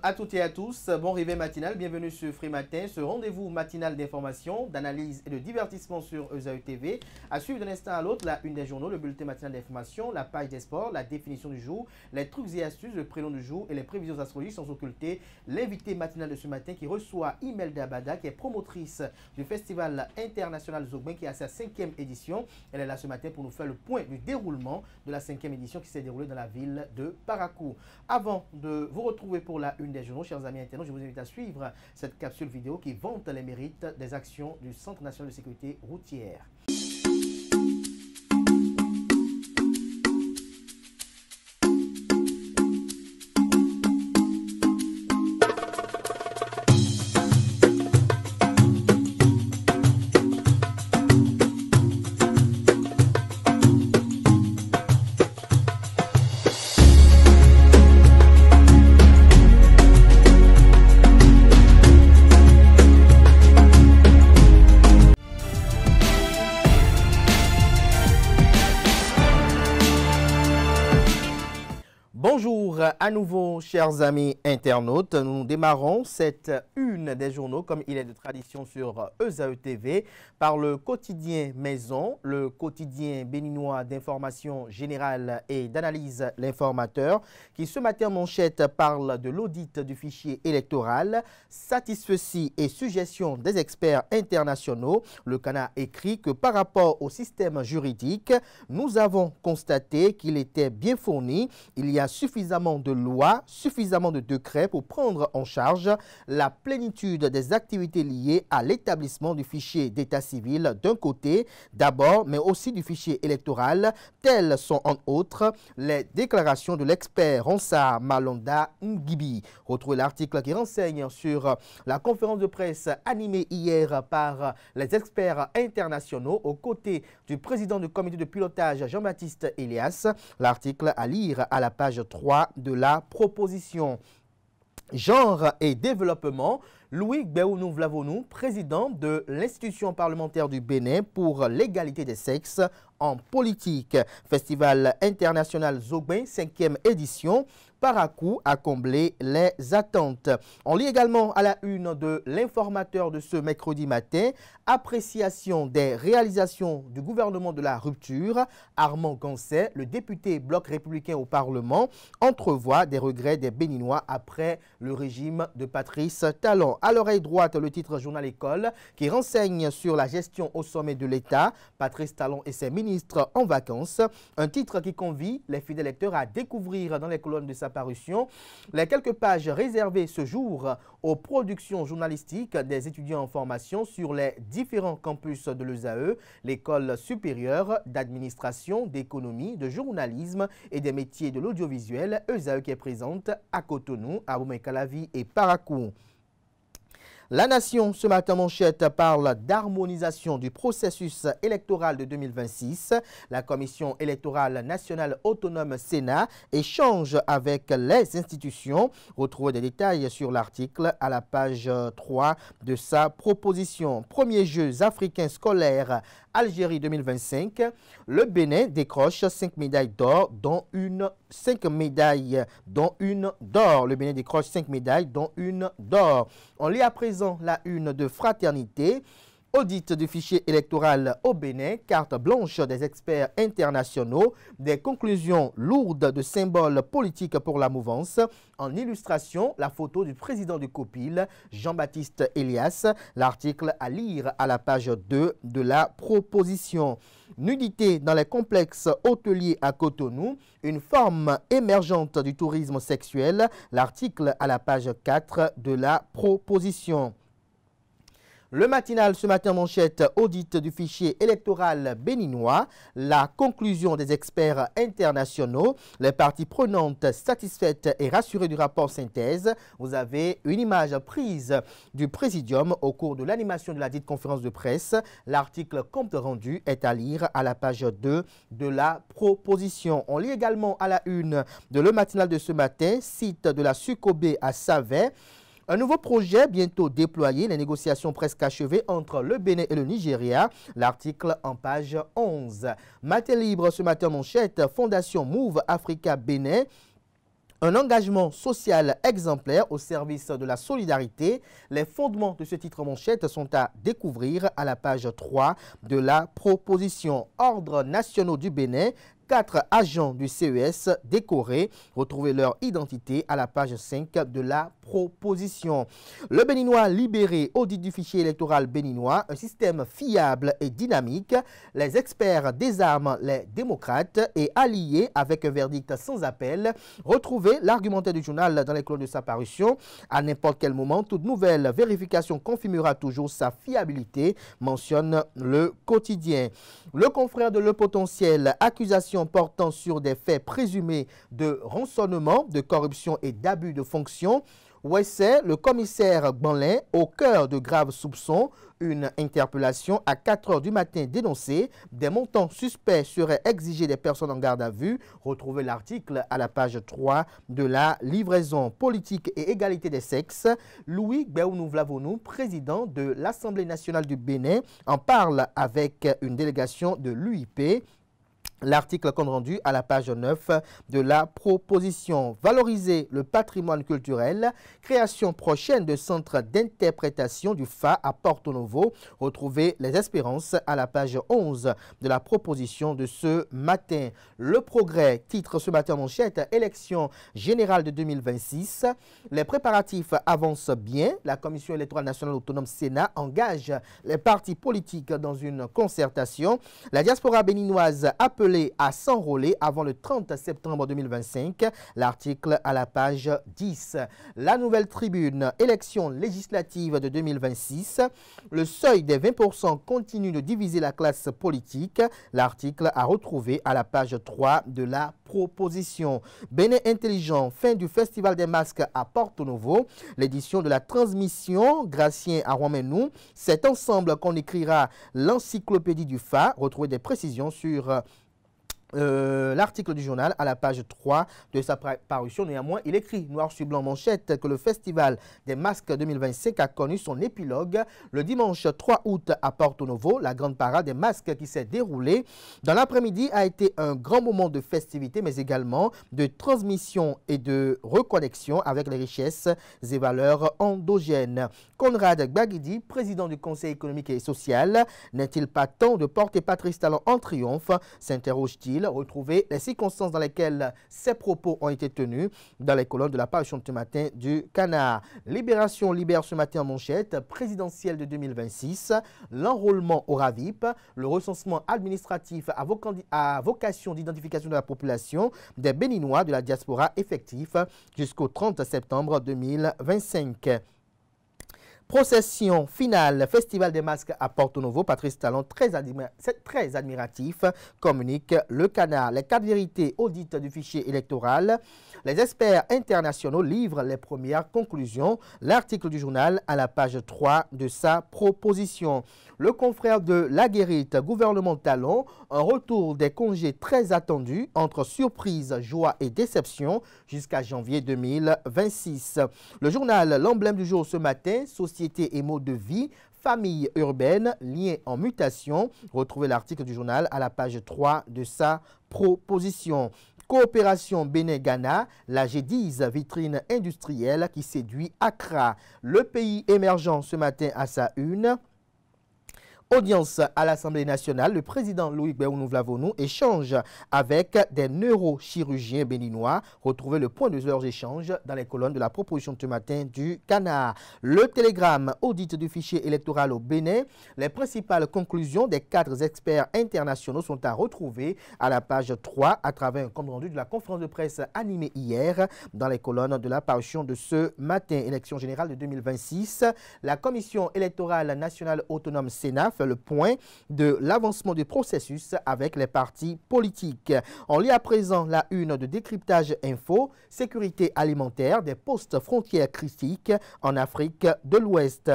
à toutes et à tous, bon réveil matinal, bienvenue sur Free Matin, ce rendez-vous matinal d'information, d'analyse et de divertissement sur ESAE TV. À suivre d'un instant à l'autre, la une des journaux, le bulletin matinal d'information, la page des sports, la définition du jour, les trucs et astuces, le prénom du jour et les prévisions astrologiques sans occulter l'invité matinal de ce matin qui reçoit Imelda Bada, qui est promotrice du Festival international Zogben qui a sa 5e édition. Elle est là ce matin pour nous faire le point du déroulement de la 5e édition qui s'est déroulée dans la ville de Parakou. Avant de vous retrouver pour la une des journaux, chers amis internautes, je vous invite à suivre cette capsule vidéo qui vante les mérites des actions du Centre national de sécurité routière. Bonjour à nouveau, chers amis internautes. Nous démarrons cette une des journaux, comme il est de tradition sur ESAE TV, par le quotidien Maison, le quotidien béninois d'information générale et d'analyse L'Informateur, qui ce matin en manchette parle de l'audit du fichier électoral, satisfecit et suggestions des experts internationaux. Le CANA écrit que par rapport au système juridique, nous avons constaté qu'il était bien fourni. Il y a suffisamment de lois, suffisamment de décrets pour prendre en charge la plénitude des activités liées à l'établissement du fichier d'état civil d'un côté d'abord, mais aussi du fichier électoral. Telles sont en outre les déclarations de l'expert Ronsard Malonda Ngibi. Retrouvez l'article qui renseigne sur la conférence de presse animée hier par les experts internationaux aux côtés du président du comité de pilotage Jean-Baptiste Elias. L'article à lire à la page 3 de la proposition. Genre et développement, Louis Béounou Vlavonou, président de l'institution parlementaire du Bénin pour l'égalité des sexes en politique. Festival international Zogben, 5e édition. Parakou a comblé les attentes. On lit également à la une de l'Informateur de ce mercredi matin, appréciation des réalisations du gouvernement de la rupture. Armand Gansset, le député bloc républicain au Parlement, entrevoit des regrets des Béninois après le régime de Patrice Talon. À l'oreille droite, le titre Journal École qui renseigne sur la gestion au sommet de l'État, Patrice Talon et ses ministres en vacances. Un titre qui convie les fidèles lecteurs à découvrir dans les colonnes de sa parution les quelques pages réservées ce jour aux productions journalistiques des étudiants en formation sur les différents campus de l'ESAE, l'école supérieure d'administration, d'économie, de journalisme et des métiers de l'audiovisuel, ESAE qui est présente à Cotonou, à Boumé-Calavi et Parakou. La Nation, ce matin manchette, parle d'harmonisation du processus électoral de 2026. La Commission électorale nationale autonome Sénat échange avec les institutions. Retrouvez des détails sur l'article à la page 3 de sa proposition. Premiers Jeux africains scolaires Algérie 2025. Le Bénin décroche 5 médailles d'or, dont une d'or. Le Bénin décroche 5 médailles, dont une d'or. On lit à présent la une de Fraternité. Audit du fichier électoral au Bénin, carte blanche des experts internationaux, des conclusions lourdes de symboles politiques pour la mouvance. En illustration, la photo du président du COPIL, Jean-Baptiste Elias. L'article à lire à la page 2 de la proposition. Nudité dans les complexes hôteliers à Cotonou, une forme émergente du tourisme sexuel. L'article à la page 4 de la proposition. Le matinal ce matin manchette, audit du fichier électoral béninois, la conclusion des experts internationaux, les parties prenantes satisfaites et rassurées du rapport synthèse. Vous avez une image prise du présidium au cours de l'animation de la dite conférence de presse. L'article compte rendu est à lire à la page 2 de la proposition. On lit également à la une de Le Matinal de ce matin, site de la Sucobé à Savet. Un nouveau projet bientôt déployé, les négociations presque achevées entre le Bénin et le Nigeria. L'article en page 11. Matin libre ce matin manchette, Fondation Move Africa Bénin. Un engagement social exemplaire au service de la solidarité. Les fondements de ce titre manchette sont à découvrir à la page 3 de la proposition. Ordre nationaux du Bénin. 4 agents du CES décorés. Retrouvez leur identité à la page 5 de la proposition. Le Béninois libéré, audit du fichier électoral béninois, un système fiable et dynamique. Les experts désarment les démocrates et alliés avec un verdict sans appel. Retrouvez l'argumentaire du journal dans les colonnes de sa parution. À n'importe quel moment, toute nouvelle vérification confirmera toujours sa fiabilité, mentionne le quotidien. Le confrère de Le Potentiel, accusation portant sur des faits présumés de rançonnement, de corruption et d'abus de fonction. Ouessé, le commissaire Gbanlin, au cœur de graves soupçons, une interpellation à 4 h du matin dénoncée. Des montants suspects seraient exigés des personnes en garde à vue. Retrouvez l'article à la page 3 de la livraison politique et égalité des sexes. Louis Béounou-Vlavonou, président de l'Assemblée nationale du Bénin, en parle avec une délégation de l'UIP. L'article compte rendu à la page 9 de la proposition. Valoriser le patrimoine culturel. Création prochaine de centres d'interprétation du FA à Porto Novo. Retrouvez les espérances à la page 11 de la proposition de ce matin. Le Progrès, titre ce matin en manchette, élection générale de 2026. Les préparatifs avancent bien. La Commission électorale nationale autonome Sénat engage les partis politiques dans une concertation. La diaspora béninoise appelée à s'enrôler avant le 30 septembre 2025. L'article à la page 10. La Nouvelle Tribune, élection législative de 2026. Le seuil des 20% continue de diviser la classe politique. L'article à retrouver à la page 3 de la proposition. Bénin intelligent, fin du Festival des masques à Porto Novo. L'édition de la transmission, Gracien à Romenou. C'est ensemble qu'on écrira l'encyclopédie du FA. Retrouvez des précisions sur l'article du journal à la page 3 de sa parution. Néanmoins, il écrit noir sur blanc manchette que le Festival des masques 2025 a connu son épilogue le dimanche 3 août à Porto Novo. La grande parade des masques qui s'est déroulée dans l'après-midi a été un grand moment de festivité, mais également de transmission et de reconnexion avec les richesses et valeurs endogènes. Conrad Gbagidi, président du Conseil économique et social, n'est-il pas temps de porter Patrice Talon en triomphe, s'interroge-t-il. Retrouver les circonstances dans lesquelles ces propos ont été tenus dans les colonnes de la parution de ce matin du Canard. Libération libère ce matin en manchette, présidentielle de 2026, l'enrôlement au RAVIP, le recensement administratif à vocation d'identification de la population des Béninois de la diaspora effectif jusqu'au 30 septembre 2025. Procession finale, Festival des masques à Porto Novo. Patrice Talon, très admiratif, communique le Canard. Les 4 vérités audit du fichier électoral. Les experts internationaux livrent les premières conclusions. L'article du journal à la page 3 de sa proposition. Le confrère de La Guérite, gouvernement Talon, un retour des congés très attendus entre surprise, joie et déception jusqu'à janvier 2026. Le journal, l'emblème du jour ce matin, société et mode de vie, famille urbaine, liens en mutation. Retrouvez l'article du journal à la page 3 de sa proposition. Coopération Bénin-Ghana, la G10 vitrine industrielle qui séduit Accra. Le pays émergent ce matin à sa une. Audience à l'Assemblée nationale, le président Louis Béounou-Vlavonou échange avec des neurochirurgiens béninois. Retrouvez le point de leurs échanges dans les colonnes de la proposition de ce matin du Canard. Le Télégramme, audit du fichier électoral au Bénin. Les principales conclusions des 4 experts internationaux sont à retrouver à la page 3 à travers un compte rendu de la conférence de presse animée hier dans les colonnes de la parution de ce matin. Élection générale de 2026. La Commission électorale nationale autonome Sénat fait le point de l'avancement du processus avec les partis politiques. On lit à présent la une de décryptage info, sécurité alimentaire, des postes frontières critiques en Afrique de l'Ouest.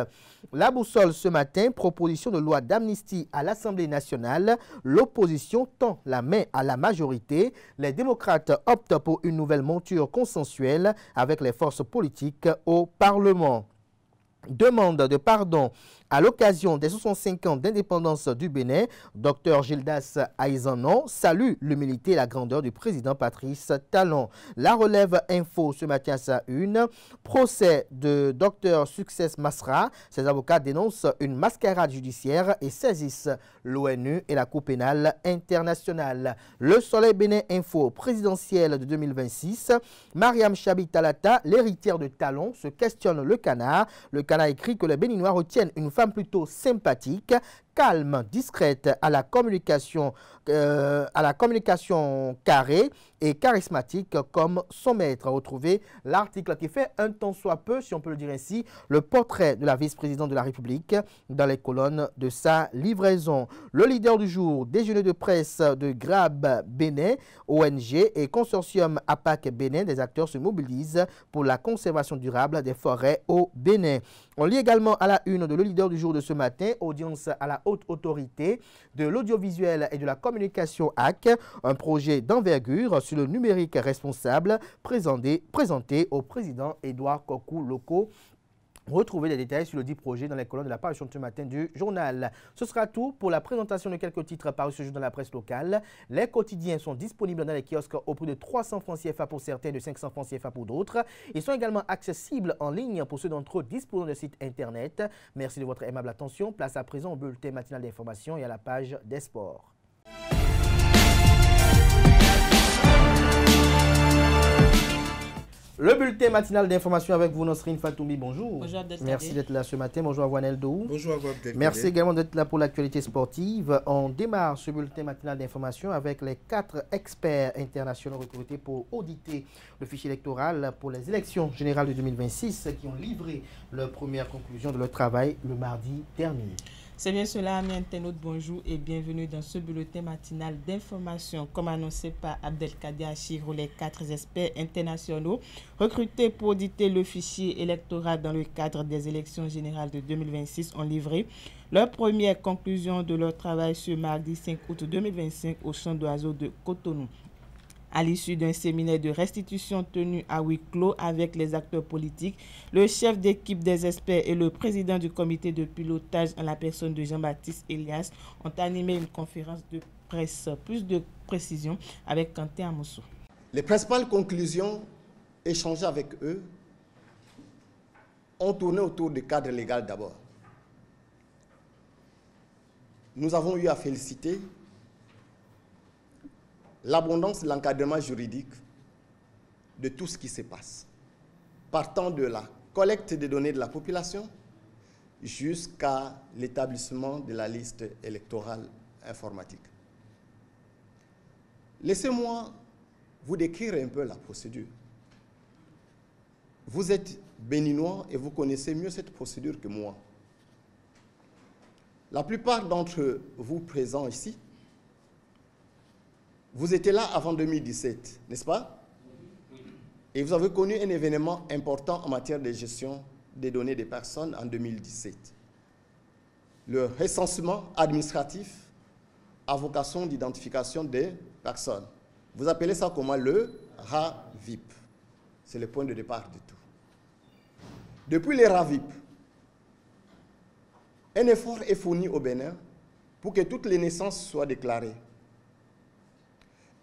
La boussole ce matin, proposition de loi d'amnistie à l'Assemblée nationale. L'opposition tend la main à la majorité. Les démocrates optent pour une nouvelle monture consensuelle avec les forces politiques au Parlement. Demande de pardon À l'occasion des 65 ans d'indépendance du Bénin, Dr Gildas Aizanon salue l'humilité et la grandeur du président Patrice Talon. La Relève Info ce matin à sa une. Procès de Dr Success Masra. Ses avocats dénoncent une mascarade judiciaire et saisissent l'ONU et la Cour pénale internationale. Le Soleil Bénin Info présidentielle de 2026. Mariam Chabi Talata, l'héritière de Talon, se questionne le canard. Le canard écrit que les Béninois retiennent une femme plutôt sympathique, calme, discrète, à la communication carrée et charismatique comme son maître. Retrouvez l'article qui fait un tant soit peu, si on peut le dire ainsi, le portrait de la vice-présidente de la République dans les colonnes de sa livraison. Le leader du jour, déjeuner de presse de Grab Bénin, ONG et consortium APAC Bénin, des acteurs se mobilisent pour la conservation durable des forêts au Bénin. On lit également à la une de le leader du jour de ce matin, audience à la haute autorité de l'audiovisuel et de la communication AC, un projet d'envergure sur le numérique responsable présenté au président Édouard Kokou-Loko. Retrouvez les détails sur le dit projet dans les colonnes de la parution de ce matin du journal. Ce sera tout pour la présentation de quelques titres parus ce jour dans la presse locale. Les quotidiens sont disponibles dans les kiosques au prix de 300 francs CFA pour certains et de 500 francs CFA pour d'autres. Ils sont également accessibles en ligne pour ceux d'entre eux disposant de site internet. Merci de votre aimable attention. Place à présent au bulletin matinal d'information et à la page des sports. Le bulletin matinal d'information avec vous, Nosrine Fatoumi, bonjour. Bonjour Abdelkader. Merci d'être là ce matin. Bonjour à Wanel Dou. Bonjour à vous Abdelkader. Merci également d'être là pour l'actualité sportive. On démarre ce bulletin matinal d'information avec les 4 experts internationaux recrutés pour auditer le fichier électoral pour les élections générales de 2026 qui ont livré leur première conclusion de leur travail le mardi dernier. C'est bien cela, amis internautes, bonjour et bienvenue dans ce bulletin matinal d'information. Comme annoncé par Abdelkader Achirou, les 4 experts internationaux recrutés pour auditer le fichier électoral dans le cadre des élections générales de 2026 ont livré leur première conclusion de leur travail ce mardi 5 août 2025 au champ d'oiseaux de Cotonou. À l'issue d'un séminaire de restitution tenu à huis clos avec les acteurs politiques, le chef d'équipe des experts et le président du comité de pilotage en la personne de Jean-Baptiste Elias ont animé une conférence de presse. Plus de précisions avec Quentin Amoussou. Les principales conclusions échangées avec eux ont tourné autour du cadre légal d'abord. Nous avons eu à féliciter l'abondance de l'encadrement juridique de tout ce qui se passe, partant de la collecte des données de la population jusqu'à l'établissement de la liste électorale informatique. Laissez-moi vous décrire un peu la procédure. Vous êtes béninois et vous connaissez mieux cette procédure que moi. La plupart d'entre vous présents ici, vous étiez là avant 2017, n'est-ce pas? Et vous avez connu un événement important en matière de gestion des données des personnes en 2017. Le recensement administratif à vocation d'identification des personnes. Vous appelez ça comment? Le RAVIP. C'est le point de départ de tout. Depuis les RAVIP, un effort est fourni au Bénin pour que toutes les naissances soient déclarées.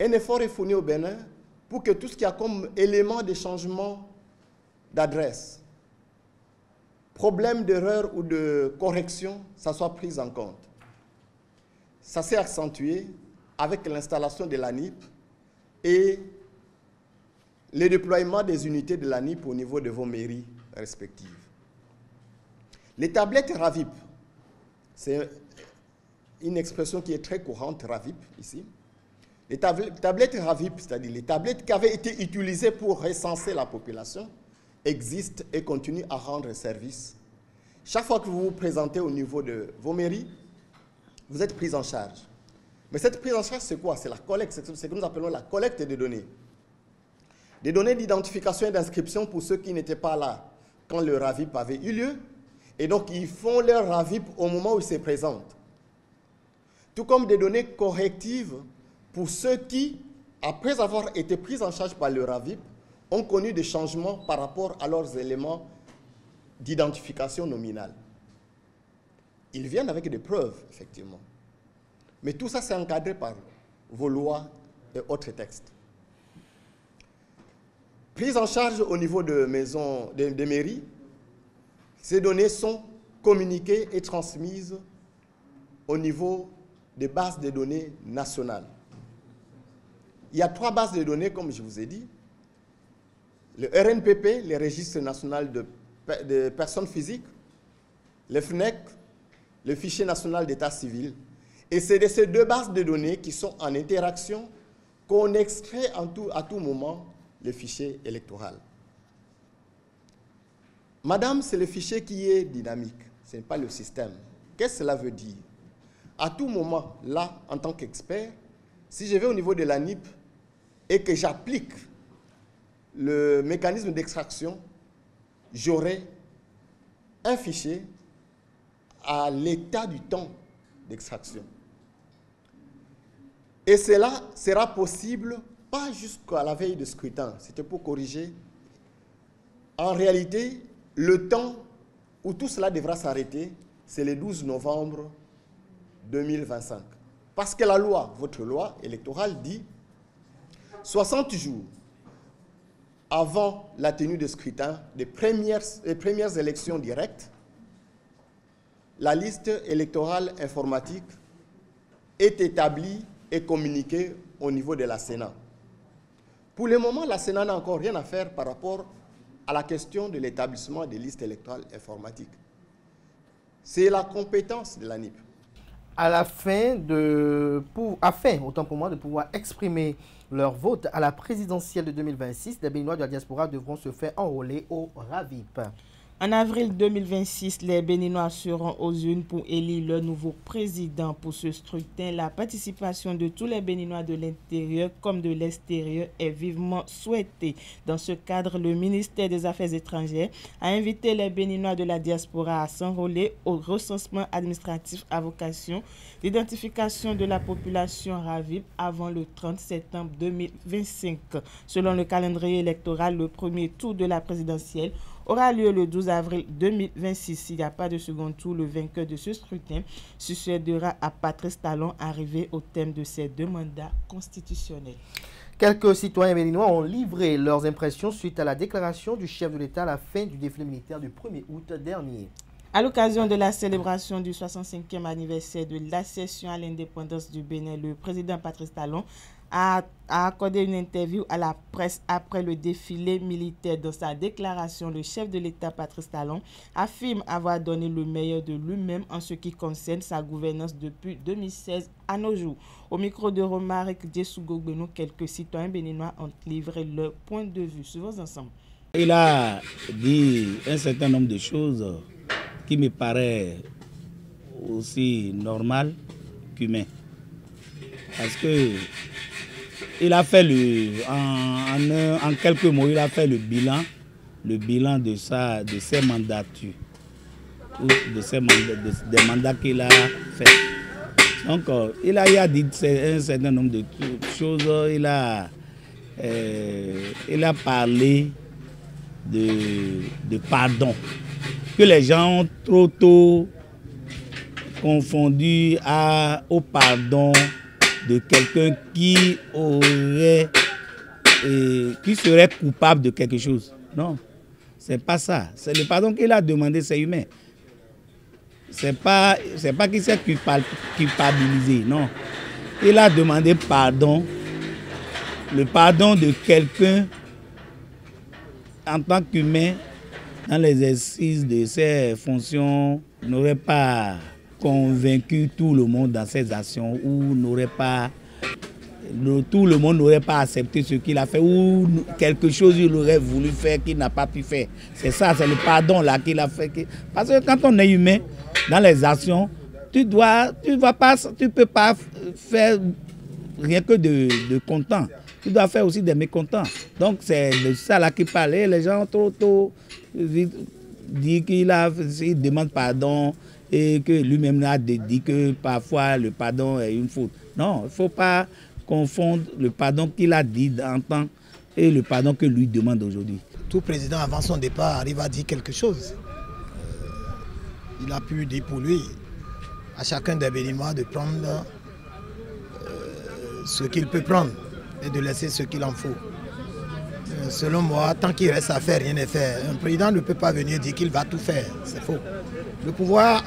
Un effort est fourni au Bénin pour que tout ce qui a comme élément de changement d'adresse, problème d'erreur ou de correction, ça soit pris en compte. Ça s'est accentué avec l'installation de l'ANIP et le déploiement des unités de l'ANIP au niveau de vos mairies respectives. Les tablettes RAVIP, c'est une expression qui est très courante, RAVIP, ici. Les tablettes RAVIP, c'est-à-dire les tablettes qui avaient été utilisées pour recenser la population, existent et continuent à rendre service. Chaque fois que vous vous présentez au niveau de vos mairies, vous êtes pris en charge. Mais cette prise en charge, c'est quoi? C'est la collecte, c'est ce que nous appelons la collecte des données. Des données d'identification et d'inscription pour ceux qui n'étaient pas là quand le RAVIP avait eu lieu. Et donc, ils font leur RAVIP au moment où ils se présentent. Tout comme des données correctives pour ceux qui, après avoir été pris en charge par le RAVIP, ont connu des changements par rapport à leurs éléments d'identification nominale. Ils viennent avec des preuves, effectivement. Mais tout ça, c'est encadré par vos lois et autres textes. Prise en charge au niveau de maisons, des mairies, ces données sont communiquées et transmises au niveau des bases de données nationales. Il y a 3 bases de données, comme je vous ai dit. Le RNPP, le Registre national de personnes physiques, le FNEC, le Fichier national d'état civil. Et c'est de ces 2 bases de données qui sont en interaction qu'on extrait à tout moment le fichier électoral. Madame, c'est le fichier qui est dynamique, ce n'est pas le système. Qu'est-ce que cela veut dire? À tout moment, là, en tant qu'expert, si je vais au niveau de la NIP et que j'applique le mécanisme d'extraction, j'aurai un fichier à l'état du temps d'extraction. Et cela sera possible pas jusqu'à la veille de scrutin. C'était pour corriger. En réalité, le temps où tout cela devra s'arrêter, c'est le 12 novembre 2025. Parce que la loi, votre loi électorale dit 60 jours avant la tenue de scrutin des premières élections directes, la liste électorale informatique est établie et communiquée au niveau de la Sénat. Pour le moment, la Sénat n'a encore rien à faire par rapport à la question de l'établissement des listes électorales informatiques. C'est la compétence de la NIP. Afin, autant pour moi, de pouvoir exprimer leur vote à la présidentielle de 2026, les Béninois de la diaspora devront se faire enrôler au RAVIP. En avril 2026, les Béninois seront aux urnes pour élire leur nouveau président. Pour ce scrutin, la participation de tous les Béninois de l'intérieur comme de l'extérieur est vivement souhaitée. Dans ce cadre, le ministère des Affaires étrangères a invité les Béninois de la diaspora à s'enrôler au recensement administratif à vocation d'identification de la population RAVIP avant le 30 septembre 2025. Selon le calendrier électoral, le premier tour de la présidentielle aura lieu le 12 avril 2026. S'il n'y a pas de second tour, le vainqueur de ce scrutin succédera à Patrice Talon, arrivé au terme de ses 2 mandats constitutionnels. Quelques citoyens béninois ont livré leurs impressions suite à la déclaration du chef de l'État à la fin du défilé militaire du 1er août dernier. À l'occasion de la célébration du 65e anniversaire de l'accession à l'indépendance du Bénin, le président Patrice Talon a accordé une interview à la presse après le défilé militaire. Dans sa déclaration, le chef de l'État, Patrice Talon, affirme avoir donné le meilleur de lui-même en ce qui concerne sa gouvernance depuis 2016 à nos jours. Au micro de Romaric Djessougogbeno, quelques citoyens béninois ont livré leur point de vue. Suivons ensemble. Il a dit un certain nombre de choses qui me paraissent aussi normales qu'humaines. Parce que il a fait en quelques mots, il a fait le bilan de ses mandatures, des mandats qu'il a fait. Donc, il a dit un certain nombre de choses. Il a parlé de pardon, que les gens ont trop tôt confondu au pardon de quelqu'un qui serait coupable de quelque chose. Non, c'est pas ça. C'est le pardon qu'il a demandé, c'est humain. C'est pas qu'il s'est culpabilisé, non. Il a demandé pardon, le pardon de quelqu'un en tant qu'humain dans l'exercice de ses fonctions n'aurait pas convaincu tout le monde dans ses actions, ou tout le monde n'aurait pas accepté ce qu'il a fait, ou quelque chose il aurait voulu faire qu'il n'a pas pu faire. C'est ça, c'est le pardon là qu'il a fait. Parce que quand on est humain, dans les actions, tu peux pas faire rien que de content. Tu dois faire aussi des mécontents. Donc c'est de ça là qu'il parlait. Les gens ont trop tôt dit qu'il demande pardon, et que lui-même a dit que parfois le pardon est une faute. Non, il ne faut pas confondre le pardon qu'il a dit d'antan et le pardon que lui demande aujourd'hui. Tout président avant son départ arrive à dire quelque chose. Il a pu dire pour lui. à chacun des Béninois de prendre ce qu'il peut prendre et de laisser ce qu'il en faut. Selon moi, tant qu'il reste à faire, rien n'est fait. Un président ne peut pas venir dire qu'il va tout faire, c'est faux. Le pouvoir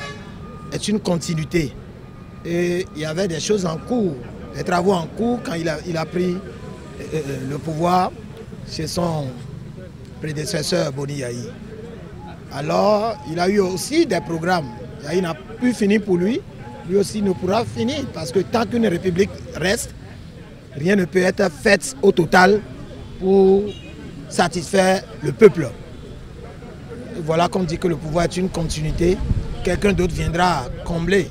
est une continuité et il y avait des choses en cours, des travaux en cours quand il a pris le pouvoir chez son prédécesseur Boni Yahi. Alors, il a eu aussi des programmes. Yahi n'a plus fini pour lui, lui aussi ne pourra finir parce que tant qu'une république reste, rien ne peut être fait au total pour satisfaire le peuple. Et voilà qu'on dit que le pouvoir est une continuité. Quelqu'un d'autre viendra combler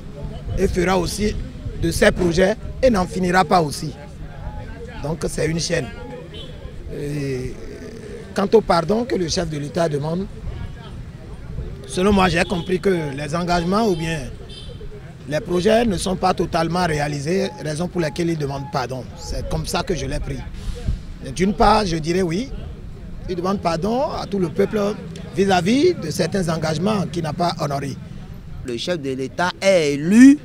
et fera aussi de ses projets et n'en finira pas aussi. Donc c'est une chaîne. Et quant au pardon que le chef de l'État demande, selon moi j'ai compris que les engagements ou bien les projets ne sont pas totalement réalisés, raison pour laquelle il demande pardon. C'est comme ça que je l'ai pris. D'une part, je dirais oui, il demande pardon à tout le peuple vis-à-vis de certains engagements qu'il n'a pas honorés. Le chef de l'État est élu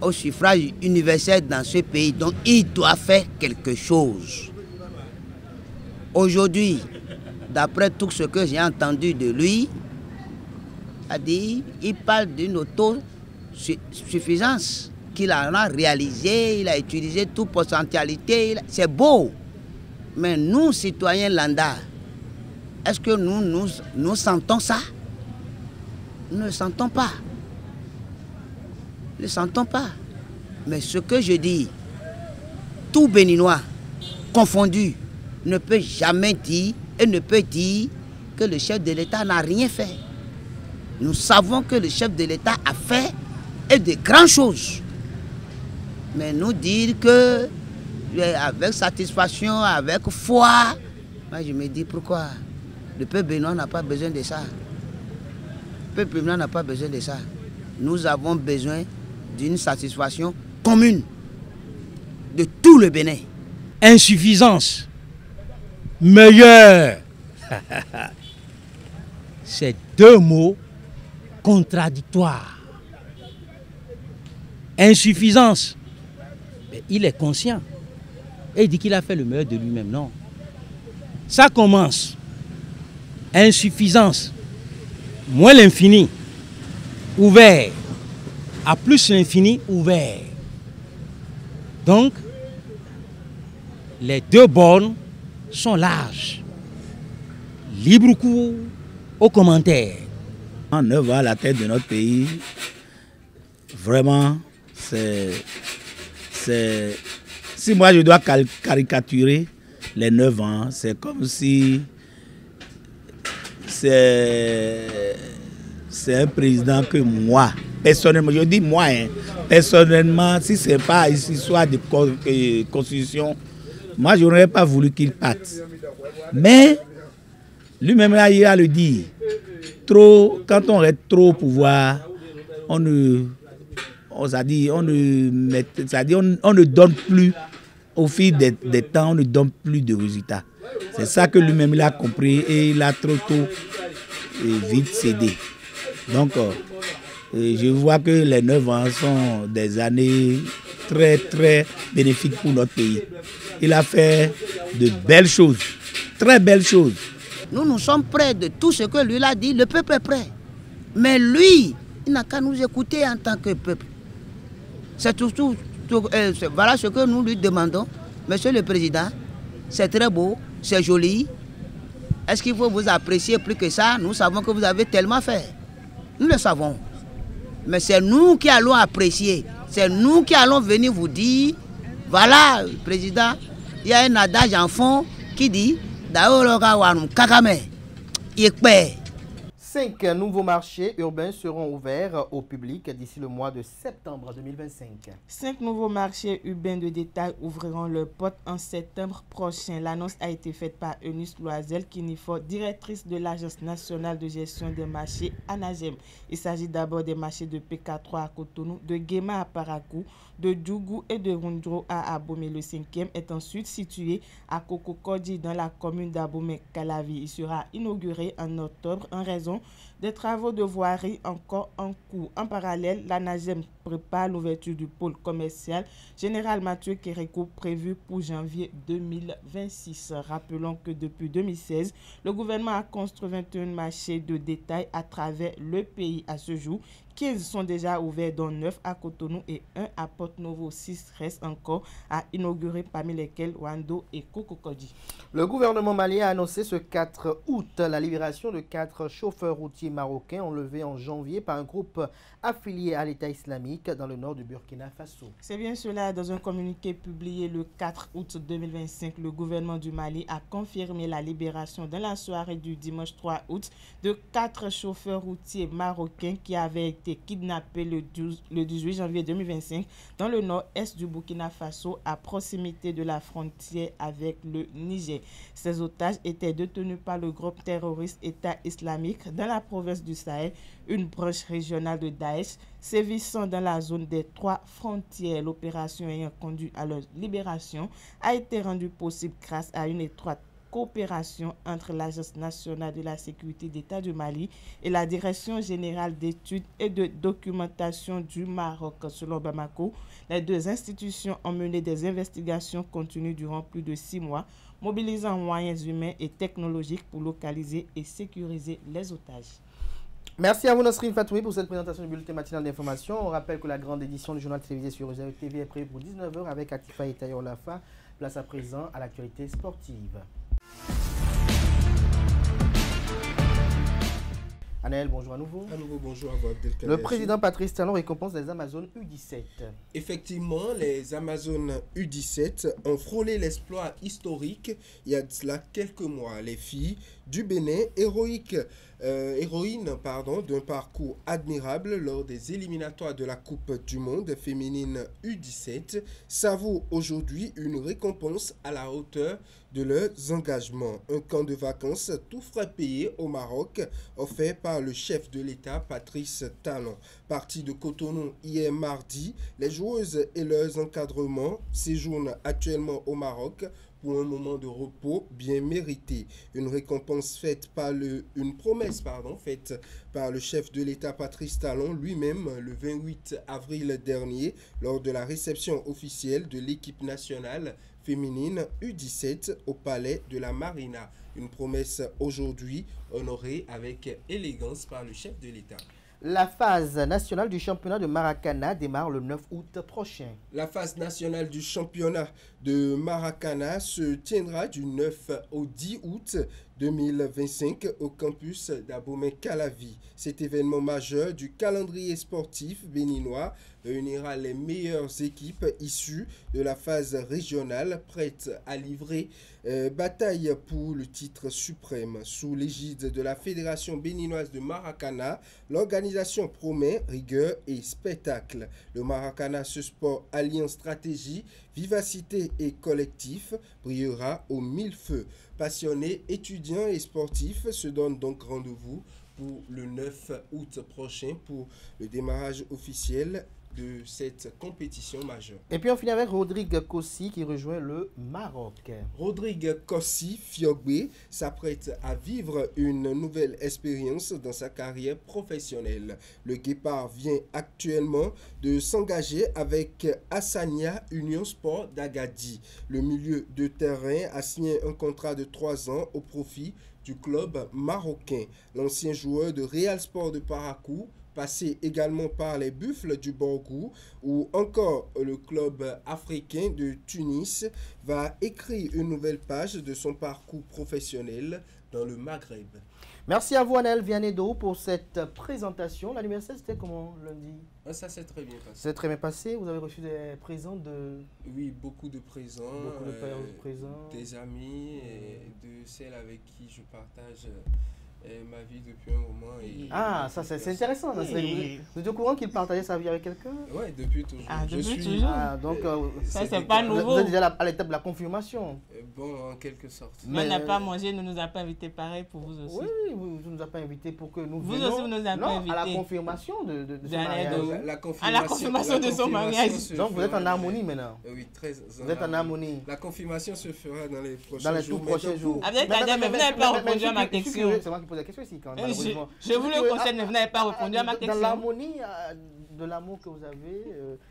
au suffrage universel dans ce pays, donc il doit faire quelque chose. Aujourd'hui, d'après tout ce que j'ai entendu de lui, il parle d'une autosuffisance qu'il a réalisée, il a utilisé toute potentialité, c'est beau. Mais nous, citoyens lambda, est-ce que nous sentons ça? Nous ne le sentons pas. Nous ne le sentons pas. Mais ce que je dis, tout Béninois confondu ne peut jamais dire et ne peut dire que le chef de l'État n'a rien fait. Nous savons que le chef de l'État a fait et de grandes choses. Mais nous dire que avec satisfaction, avec foi, moi je me dis pourquoi le peuple béninois n'a pas besoin de ça. Le peuple béninois n'a pas besoin de ça. Nous avons besoin d'une satisfaction commune de tout le Bénin. Insuffisance, meilleur. C'est deux mots contradictoires. Insuffisance, il est conscient. Et il dit qu'il a fait le meilleur de lui-même. Non. Ça commence. Insuffisance. Moins l'infini. Ouvert. À plus l'infini, ouvert. Donc, les deux bornes sont larges. Libre cours aux commentaires. En 9 ans à la tête de notre pays, vraiment, si moi je dois caricaturer les 9 ans, c'est comme si c'est un président que moi, personnellement, je dis moi, personnellement, si ce n'est pas une histoire de constitution, moi je n'aurais pas voulu qu'il parte. Mais lui-même là, il a le dit, quand on reste trop au pouvoir, on ne donne plus, au fil des temps, on ne donne plus de résultats. C'est ça que lui-même il a compris et il a trop tôt vite cédé. Donc, je vois que les 9 ans sont des années très, très bénéfiques pour notre pays. Il a fait de belles choses, très belles choses. Nous sommes prêts de tout ce que lui a dit, le peuple est prêt. Mais lui, il n'a qu'à nous écouter en tant que peuple. C'est voilà ce que nous lui demandons. Monsieur le Président, c'est très beau, c'est joli. Est-ce qu'il faut vous apprécier plus que ça? Nous savons que vous avez tellement fait. Nous le savons. Mais c'est nous qui allons apprécier. C'est nous qui allons venir vous dire, voilà, Président, il y a un adage en fond qui dit, 5 nouveaux marchés urbains seront ouverts au public d'ici le mois de septembre 2025. 5 nouveaux marchés urbains de détail ouvriront leurs portes en septembre prochain. L'annonce a été faite par Eunice Loisel Kinifo, directrice de l'Agence nationale de gestion des marchés ANAGEM. Il s'agit d'abord des marchés de PK3 à Cotonou, de Guéma à Parakou, de Djougou et de Rundro à Abomey. Le 5e est ensuite situé à Kokokodji dans la commune d'Abomey-Calavi. Il sera inauguré en octobre en raison Des travaux de voirie encore en cours. En parallèle, la NAGEM prépare l'ouverture du pôle commercial Général Mathieu Kérékou prévu pour janvier 2026. Rappelons que depuis 2016, le gouvernement a construit 21 marchés de détail à travers le pays. À ce jour, 15 sont déjà ouverts, dont 9 à Cotonou et 1 à Porto-Novo. 6 restent encore à inaugurer, parmi lesquels Wando et Kokokodi. Le gouvernement malien a annoncé ce 4 août la libération de 4 chauffeurs routiers marocains enlevés en janvier par un groupe affilié à l'État islamique dans le nord du Burkina Faso. C'est bien cela. Dans un communiqué publié le 4 août 2025, le gouvernement du Mali a confirmé la libération dans la soirée du dimanche 3 août de 4 chauffeurs routiers marocains qui avaient été kidnappés le 18 janvier 2025 dans le nord-est du Burkina Faso à proximité de la frontière avec le Niger. Ces otages étaient détenus par le groupe terroriste État islamique dans la province du Sahel, une branche régionale de Daesh sévissant dans la zone des 3 frontières. L'opération ayant conduit à leur libération a été rendue possible grâce à une étroite coopération entre l'Agence nationale de la sécurité d'État du Mali et la Direction générale d'études et de documentation du Maroc. Selon Bamako, les 2 institutions ont mené des investigations continues durant plus de 6 mois, mobilisant moyens humains et technologiques pour localiser et sécuriser les otages. Merci à vous, Nasrine Fatoumi, pour cette présentation du bulletin matinal d'information. On rappelle que la grande édition du journal télévisé sur Euzao TV est prévue pour 19h avec Atifa et Tayo Lafa. Place à présent à l'actualité sportive. Anaël, bonjour à nouveau. À nouveau, bonjour à vous, Abdelkader. Le président Patrice Talon récompense les Amazones U17. Effectivement, les Amazones U17 ont frôlé l'exploit historique il y a de cela quelques mois. Les filles du Bénin, héroïnes d'un parcours admirable lors des éliminatoires de la Coupe du Monde féminine U17, savourent aujourd'hui une récompense à la hauteur de leurs engagements. Un camp de vacances tout frais payé au Maroc, offert par le chef de l'État Patrice Talon. Parti de Cotonou hier mardi, les joueuses et leurs encadrements séjournent actuellement au Maroc pour un moment de repos bien mérité. Une récompense faite par une promesse faite par le chef de l'État Patrice Talon lui-même le 28 avril dernier lors de la réception officielle de l'équipe nationale féminine U17 au palais de la Marina. Une promesse aujourd'hui honorée avec élégance par le chef de l'État. La phase nationale du championnat de Maracana démarre le 9 août prochain. La phase nationale du championnat de Maracana se tiendra du 9 au 10 août 2025 au campus d'Abomey-Calavi. Cet événement majeur du calendrier sportif béninois réunira les meilleures équipes issues de la phase régionale prêtes à livrer bataille pour le titre suprême. Sous l'égide de la Fédération béninoise de Maracana, l'organisation promet rigueur et spectacle. Le Maracana, ce sport alliant stratégie, vivacité et collectif, brillera au mille feux. Passionnés, étudiants et sportifs se donnent donc rendez-vous pour le 9 août prochain pour le démarrage officiel de cette compétition majeure. Et puis on finit avec Rodrigue Kossi qui rejoint le Maroc. Rodrigue Kossi Fiogbe s'apprête à vivre une nouvelle expérience dans sa carrière professionnelle. Le Guépard vient actuellement de s'engager avec Hassania Union Sport d'Agadir. Le milieu de terrain a signé un contrat de 3 ans au profit du club marocain. L'ancien joueur de Real Sport de Parakou, passé également par les Buffles du Borgou ou encore le club africain de Tunis, va écrire une nouvelle page de son parcours professionnel dans le Maghreb. Merci à vous, Anaël Vianedo, pour cette présentation. L'anniversaire, c'était comment lundi? Ça s'est très bien passé. C'est très bien passé. Vous avez reçu des présents de... Oui, beaucoup de présents. Beaucoup de présents. Des amis et de celles avec qui je partage ma vie depuis un moment. Et ah, ça c'est intéressant. Oui. Vous êtes au courant qu'il partageait sa vie avec quelqu'un? Oui, depuis toujours. Ah, depuis toujours. Ah, donc, ça, c'est pas nouveau. Vous êtes déjà à l'étape de la confirmation. Bon, en quelque sorte. Mais on n'a pas mangé, ne nous a pas invités pareil pour vous aussi. Oui, vous ne nous avez pas invités pour que nous vous aussi, vous nous avez pas invités. À la confirmation de son mariage. À la confirmation de son mariage. Donc, vous êtes en harmonie maintenant. Oui, très. Vous êtes en harmonie. La confirmation se fera dans les prochains jours. Dans les tout prochains jours. Mais vous n'avez pas répondu à ma question. C'est moi qui poser la question ici quand malheureusement. Je vous le conseille, mais vous n'avez pas répondu à ma question. Dans l'harmonie de l'amour que vous avez,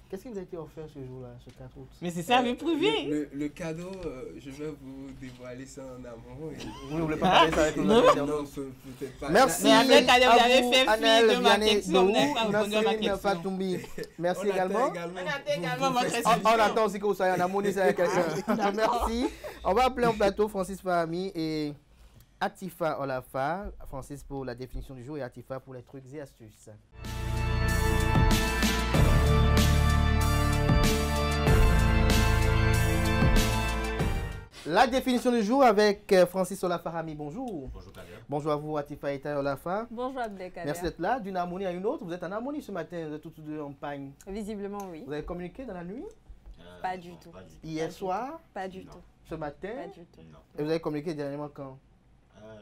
qu'est-ce qui vous a été offert ce jour-là, ce 4 août? Mais c'est ça, vie privée. Le cadeau, je vais vous dévoiler ça en amont. Oui, vous voulez pas parler ça avec nous? Non, peut-être pas. Merci. Mais avec Kader, vous avez fait Anel, fi de ma Vianney, question, vous n'avez pas répondu à ma Nasrine, question. Fatoumbi. Merci On attend également. votre question. On attend aussi que vous soyez en harmonie avec quelqu'un. Merci. On va appeler en plateau Francis Fahami et Atifa Olafa. Francis pour la définition du jour et Atifa pour les trucs et astuces. La définition du jour avec Francis Olafa Hami. Bonjour. Bonjour Kader. Bonjour à vous, Atifa Ita Olafa. Bonjour Abdelkader. Merci d'être là. D'une harmonie à une autre, vous êtes en harmonie ce matin, vous êtes tous deux en pagne. Visiblement, oui. Vous avez communiqué dans la nuit? Pas du tout. Hier soir? Pas du tout. Ce matin? Pas du tout. Non. Et vous avez communiqué dernièrement quand?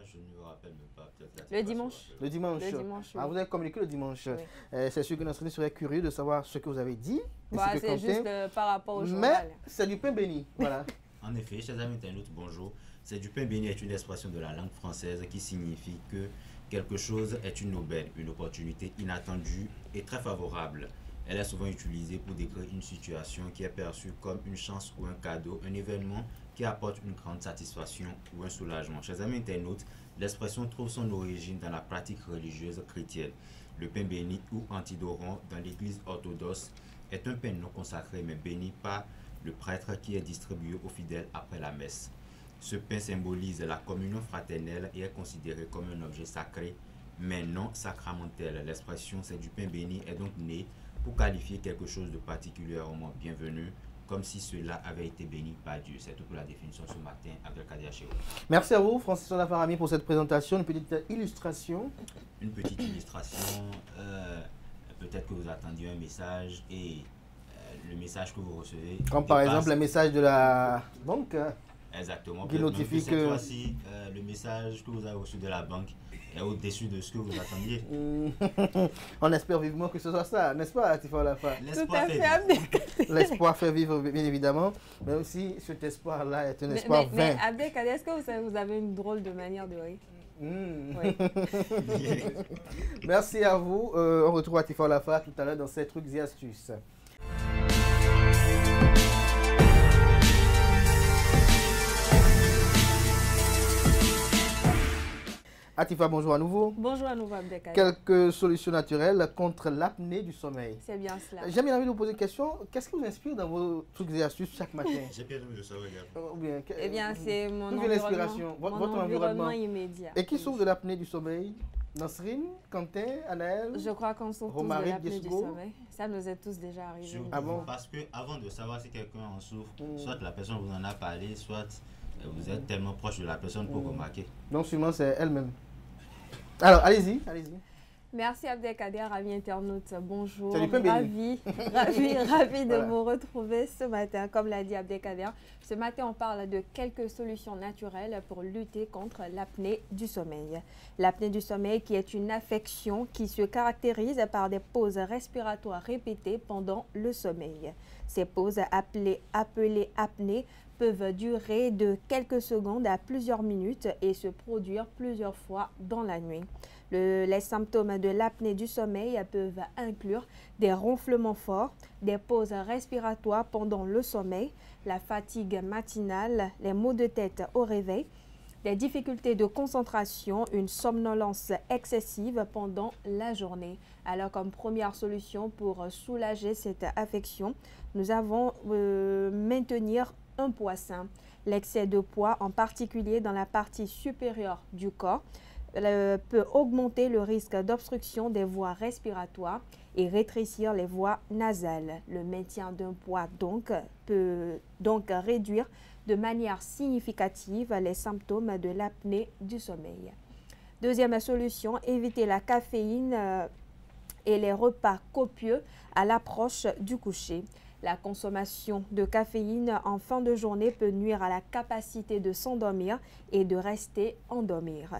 Je ne me rappelle même pas. Le dimanche. Le dimanche. Le dimanche, oui. Ah, vous avez communiqué le dimanche. Oui. C'est sûr que notre serait curieux de savoir ce que vous avez dit. Bah, c'est juste par rapport au journal. Mais c'est du pain béni. Voilà. En effet, chers amis internautes, bonjour. C'est du pain béni est une expression de la langue française qui signifie que quelque chose est une aubaine, une opportunité inattendue et très favorable. Elle est souvent utilisée pour décrire une situation qui est perçue comme une chance ou un cadeau, un événement qui apporte une grande satisfaction ou un soulagement. Chers amis internautes, l'expression trouve son origine dans la pratique religieuse chrétienne. Le pain béni ou antidoron dans l'église orthodoxe est un pain non consacré mais béni par le prêtre qui est distribué aux fidèles après la messe. Ce pain symbolise la communion fraternelle et est considéré comme un objet sacré mais non sacramentel. L'expression c'est du pain béni est donc née pour qualifier quelque chose de particulièrement bienvenu, comme si cela avait été béni par Dieu. C'est tout pour la définition ce matin avec Kadia Chiro. Merci à vous, Francis Olafarami, pour cette présentation. Une petite illustration. Une petite illustration. Peut-être que vous attendiez un message et le message que vous recevez. Comme par exemple le message de la banque. Exactement. Qui notifie que cette fois-ci, le message que vous avez reçu de la banque est au-dessus de ce que vous attendiez. On espère vivement que ce soit ça, n'est-ce pas, Atifa Olafa? L'espoir fait vivre. L'espoir fait vivre, bien évidemment. Mais aussi, cet espoir-là est un espoir vain. Mais Abdelkader, est-ce que vous avez une drôle de manière de rire? Oui. Merci à vous. On retrouve Atifa Olafa tout à l'heure dans ces trucs et astuces. Atifa, bonjour à nouveau. Bonjour à nouveau, Abdelkader. Quelques solutions naturelles contre l'apnée du sommeil. C'est bien cela. J'ai bien envie de vous poser une question. Qu'est-ce qui vous inspire dans vos trucs et astuces chaque matin? J'ai bien envie de savoir également. Eh bien, c'est mon environnement, environnement immédiat. Et qui souffre de l'apnée du sommeil? Nasrine, Quentin, Anaël? Je crois qu'on souffre tous de l'apnée du sommeil. Ça nous est tous déjà arrivé. Ah bon? Parce que avant de savoir si quelqu'un en souffre, soit la personne vous en a parlé, soit vous êtes tellement proche de la personne pour remarquer. Non, sûrement c'est elle-même. Alors, allez-y. Merci Abdelkader, amis internautes. Bonjour. Ravi de vous retrouver ce matin. Comme l'a dit Abdelkader, ce matin on parle de quelques solutions naturelles pour lutter contre l'apnée du sommeil. L'apnée du sommeil qui est une affection qui se caractérise par des pauses respiratoires répétées pendant le sommeil. Ces pauses appelées apnées peuvent durer de quelques secondes à plusieurs minutes et se produire plusieurs fois dans la nuit. Les symptômes de l'apnée du sommeil peuvent inclure des ronflements forts, des pauses respiratoires pendant le sommeil, la fatigue matinale, les maux de tête au réveil, des difficultés de concentration, une somnolence excessive pendant la journée. Alors, comme première solution pour soulager cette affection, nous avons maintenir un poids sain. L'excès de poids, en particulier dans la partie supérieure du corps, peut augmenter le risque d'obstruction des voies respiratoires et rétrécir les voies nasales. Le maintien d'un poids peut donc réduire de manière significative les symptômes de l'apnée du sommeil. Deuxième solution, éviter la caféine et les repas copieux à l'approche du coucher. La consommation de caféine en fin de journée peut nuire à la capacité de s'endormir et de rester endormir.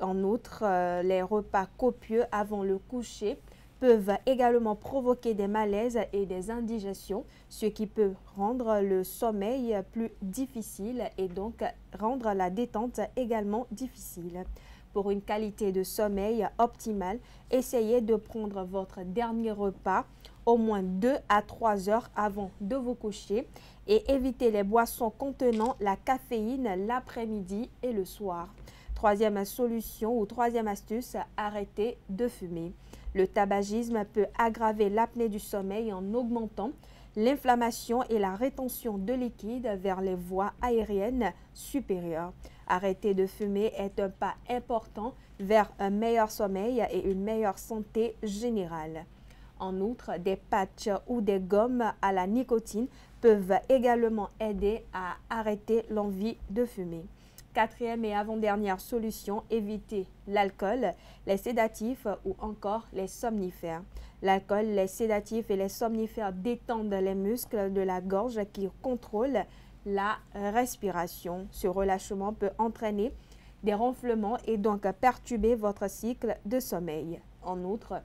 En outre, les repas copieux avant le coucher peuvent également provoquer des malaises et des indigestions, ce qui peut rendre le sommeil plus difficile et donc rendre la détente également difficile. Pour une qualité de sommeil optimale, essayez de prendre votre dernier repas au moins 2 à 3 heures avant de vous coucher et évitez les boissons contenant la caféine l'après-midi et le soir. Troisième solution ou troisième astuce, arrêtez de fumer. Le tabagisme peut aggraver l'apnée du sommeil en augmentant l'inflammation et la rétention de liquide vers les voies aériennes supérieures. Arrêter de fumer est un pas important vers un meilleur sommeil et une meilleure santé générale. En outre, des patchs ou des gommes à la nicotine peuvent également aider à arrêter l'envie de fumer. Quatrième et avant-dernière solution, évitez l'alcool, les sédatifs ou encore les somnifères. L'alcool, les sédatifs et les somnifères détendent les muscles de la gorge qui contrôlent la respiration. Ce relâchement peut entraîner des ronflements et donc perturber votre cycle de sommeil. En outre,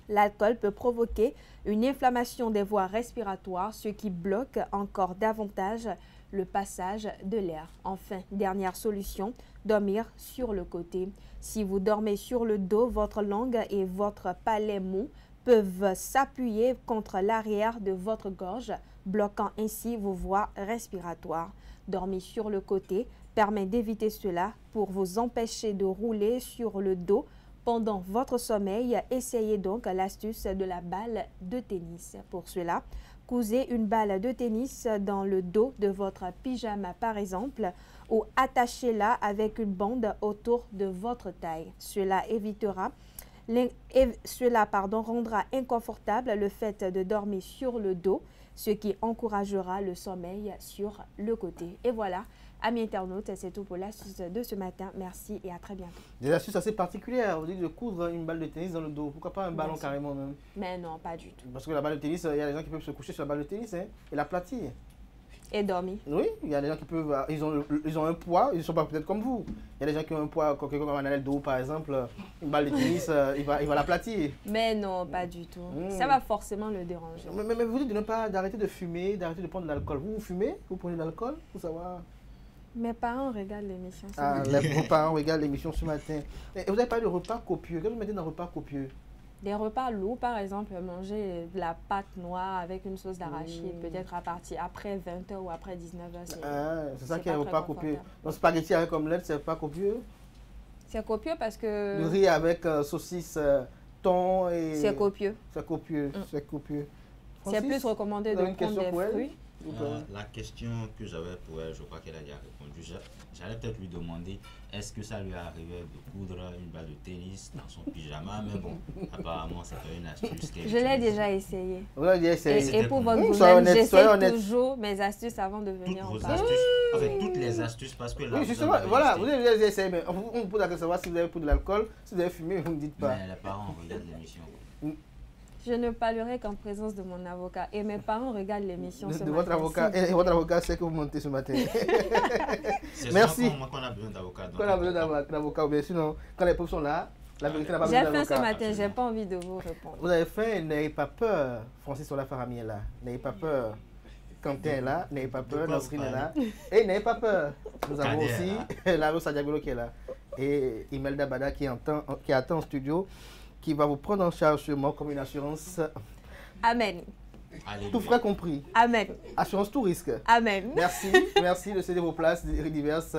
l'alcool peut provoquer une inflammation des voies respiratoires, ce qui bloque encore davantage le passage de l'air. Enfin, dernière solution, dormir sur le côté. Si vous dormez sur le dos, votre langue et votre palais mou peuvent s'appuyer contre l'arrière de votre gorge, bloquant ainsi vos voies respiratoires. Dormir sur le côté permet d'éviter cela pour vous empêcher de rouler sur le dos pendant votre sommeil. Essayez donc l'astuce de la balle de tennis. Pour cela, cousez une balle de tennis dans le dos de votre pyjama par exemple ou attachez-la avec une bande autour de votre taille. Cela rendra inconfortable le fait de dormir sur le dos, ce qui encouragera le sommeil sur le côté. Et voilà, amis internautes, c'est tout pour l'astuce de ce matin. Merci et à très bientôt. Des astuces assez particulières, vous dites de coudre une balle de tennis dans le dos. Pourquoi pas un ballon carrément même? Mais non, pas du tout. Parce que la balle de tennis, il y a des gens qui peuvent se coucher sur la balle de tennis et l'aplatir. Et dormir. Oui, il y a des gens qui peuvent, ils ont un poids, ils ne sont pas peut-être comme vous. Il y a des gens qui ont un poids, quelqu'un comme un anel de haut par exemple, une balle de tennis, il va l'aplatir. Mais non, pas du tout. Ça va forcément le déranger. Mais vous dites d'arrêter de fumer, d'arrêter de prendre de l'alcool. Vous fumez? Vous prenez de l'alcool? Pour savoir. Mes parents regardent l'émission ce matin. Vos parents regardent l'émission ce matin. Et vous avez parlé de repas copieux. Qu'est-ce que vous mettez dans un repas copieux? Des repas lourds, par exemple, manger de la pâte noire avec une sauce d'arachide, peut-être à partir après 20h ou après 19h. C'est ça qui est un repas copieux. Donc, spaghetti avec omelette, c'est pas copieux? C'est copieux parce que... Le riz avec saucisse, thon et... C'est copieux. C'est copieux, c'est copieux. C'est plus recommandé de prendre des fruits. La question que j'avais pour elle, je crois qu'elle a déjà répondu. J'allais peut-être lui demander est-ce que ça lui est arrivé de coudre une balle de tennis dans son pyjama, mais bon, apparemment c'est pas une astuce. Je l'ai déjà essayé. Vous l'avez déjà essayé. Et pour votre gouverne, j'essaie toujours mes astuces avant de venir en parler. En fait, toutes les astuces, parce que là, oui, justement, voilà, vous avez déjà essayé, mais on vous pose la question de savoir si vous avez pris de l'alcool, si vous avez fumé, vous ne dites pas. Mais les parents regardent l'émission. Je ne parlerai qu'en présence de mon avocat. Et mes parents regardent l'émission ce matin. Votre avocat, et votre avocat sait que vous montez ce matin. Merci. Moi qu'on a besoin d'avocat. Qu'on a besoin d'avocat, mais sinon, quand les preuves sont là, la vérité n'a pas besoin d'avocat. J'ai faim ce matin, j'ai pas envie de vous répondre. Vous avez faim, n'ayez pas peur. Francis Sola Farami est là. N'ayez pas peur. Quentin est là, n'ayez pas peur. Nasrine est là. Et n'ayez pas peur. Nous avons aussi Laro Sadiabolo qui est là. Et Imelda Bada qui attend en studio, qui va vous prendre en charge sûrement comme une assurance. Amen. Tout frais compris. Amen. Assurance tout risque. Amen. Merci de céder vos places diverses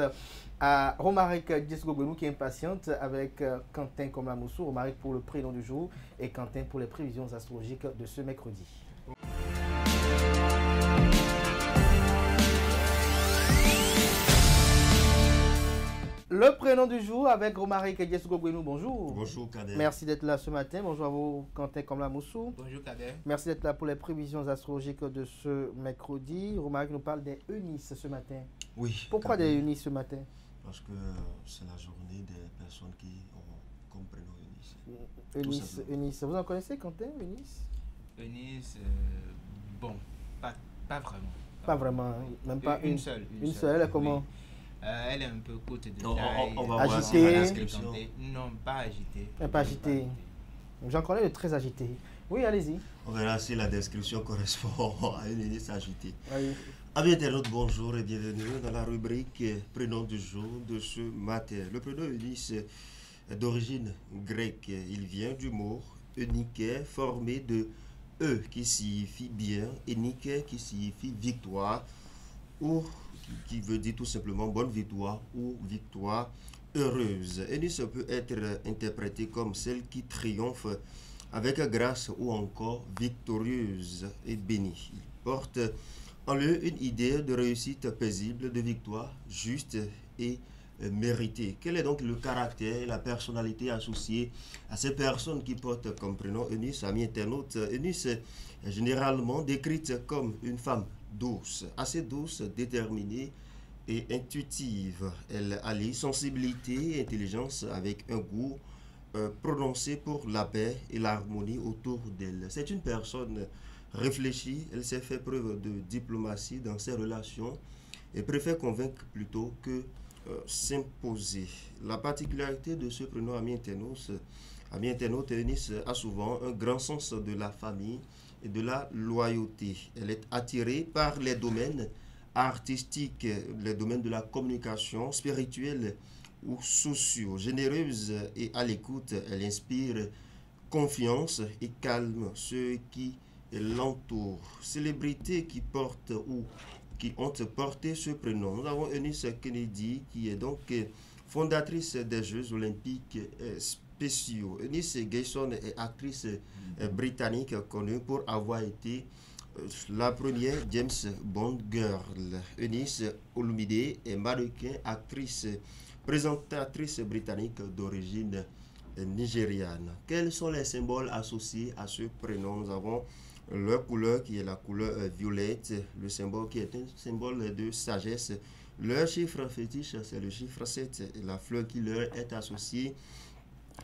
à Romaric Djesgogbenou qui est impatiente avec Quentin Komlamoussou. Romaric pour le prénom du jour et Quentin pour les prévisions astrologiques de ce mercredi. Le prénom du jour avec Romaric Djesgogbenou. Bonjour. Bonjour Kader. Merci d'être là ce matin. Bonjour à vous Quentin Komlamoussou. Bonjour Kader. Merci d'être là pour les prévisions astrologiques de ce mercredi. Romaric nous parle des Eunice ce matin. Oui. Pourquoi des Eunice ce matin? Parce que c'est la journée des personnes qui ont comme prénom Eunice. Eunice. Vous en connaissez Quentin, Eunice? Eunice, bon, pas vraiment. Pas vraiment, même pas une seule. Une seule, comment? Oui. Elle est un peu courte de taille. On va agitée. Non, pas agitée. Pas agitée. J'en connais de très agité. Oui, allez-y. On verra si la description correspond à une hélice agitée. Oui. Amis internautes, bonjour et bienvenue dans la rubrique prénom du jour de ce matin. Le prénom Eunice est d'origine grecque. Il vient du mot euniké formé de E qui signifie bien et niké qui signifie victoire ou qui veut dire tout simplement bonne victoire ou victoire heureuse. Eunice peut être interprétée comme celle qui triomphe avec grâce ou encore victorieuse et bénie. Il porte en lui une idée de réussite paisible, de victoire juste et méritée. Quel est donc le caractère et la personnalité associée à ces personnes qui portent comme prénom Eunice? Amis internautes, Eunice est généralement décrite comme une femme douce, assez douce, déterminée et intuitive. Elle allie sensibilité et intelligence avec un goût prononcé pour la paix et l'harmonie autour d'elle. C'est une personne réfléchie, elle s'est fait preuve de diplomatie dans ses relations et préfère convaincre plutôt que s'imposer. La particularité de ce prénom ami internaute, Eunice a souvent un grand sens de la famille et de la loyauté. Elle est attirée par les domaines artistiques, les domaines de la communication spirituelle ou sociaux. Généreuse et à l'écoute, elle inspire confiance et calme ceux qui l'entourent. Célébrités qui portent ou qui ont porté ce prénom. Nous avons Eunice Kennedy qui est donc fondatrice des Jeux olympiques spéciaux. Eunice Gayson est actrice britannique connue pour avoir été la première James Bond girl. Eunice Olumide est mannequin, actrice, présentatrice britannique d'origine nigériane. Quels sont les symboles associés à ce prénom? Nous avons leur couleur qui est la couleur violette, le symbole qui est un symbole de sagesse. Leur chiffre fétiche, c'est le chiffre 7. Et la fleur qui leur est associée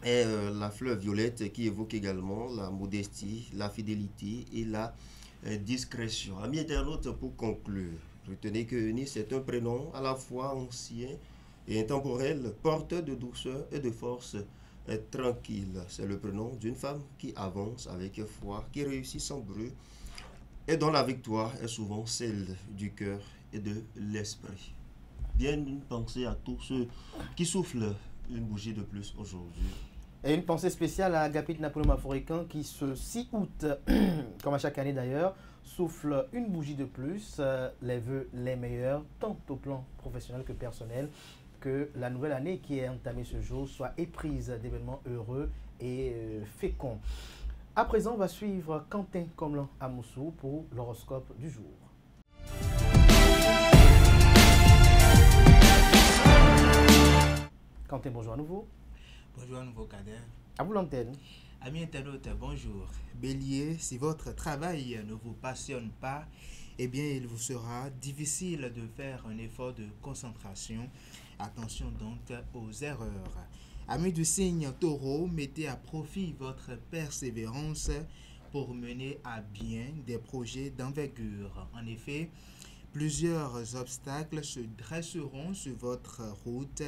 est la fleur violette qui évoque également la modestie, la fidélité et la discrétion. Amis internautes, pour conclure, retenez que Eunice est un prénom à la fois ancien et intemporel, porteur de douceur et de force tranquille. C'est le prénom d'une femme qui avance avec foi, qui réussit sans bruit et dont la victoire est souvent celle du cœur et de l'esprit. Bien une pensée à tous ceux qui soufflent une bougie de plus aujourd'hui. Et une pensée spéciale à Agapit Napoléon Mafourican qui ce 6 août, comme à chaque année d'ailleurs, souffle une bougie de plus, les vœux les meilleurs, tant au plan professionnel que personnel, que la nouvelle année qui est entamée ce jour soit éprise d'événements heureux et féconds. À présent, on va suivre Quentin Komlan Amoussou pour l'horoscope du jour. Quentin, bonjour à nouveau. Bonjour à nouveau, Kader. À vous l'antenne. Amis internautes, bonjour. Bélier, si votre travail ne vous passionne pas, eh bien, il vous sera difficile de faire un effort de concentration. Attention donc aux erreurs. Amis du signe Taureau, mettez à profit votre persévérance pour mener à bien des projets d'envergure. En effet, plusieurs obstacles se dresseront sur votre route,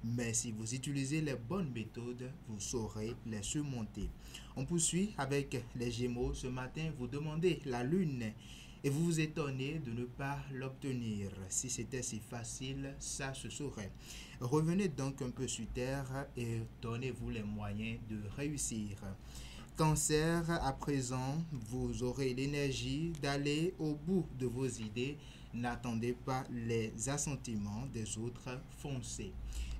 mais si vous utilisez les bonnes méthodes, vous saurez les surmonter. On poursuit avec les Gémeaux. Ce matin, vous demandez la lune et vous vous étonnez de ne pas l'obtenir. Si c'était si facile, ça se saurait. Revenez donc un peu sur terre et donnez-vous les moyens de réussir. Cancer, à présent, vous aurez l'énergie d'aller au bout de vos idées. N'attendez pas les assentiments des autres, foncez.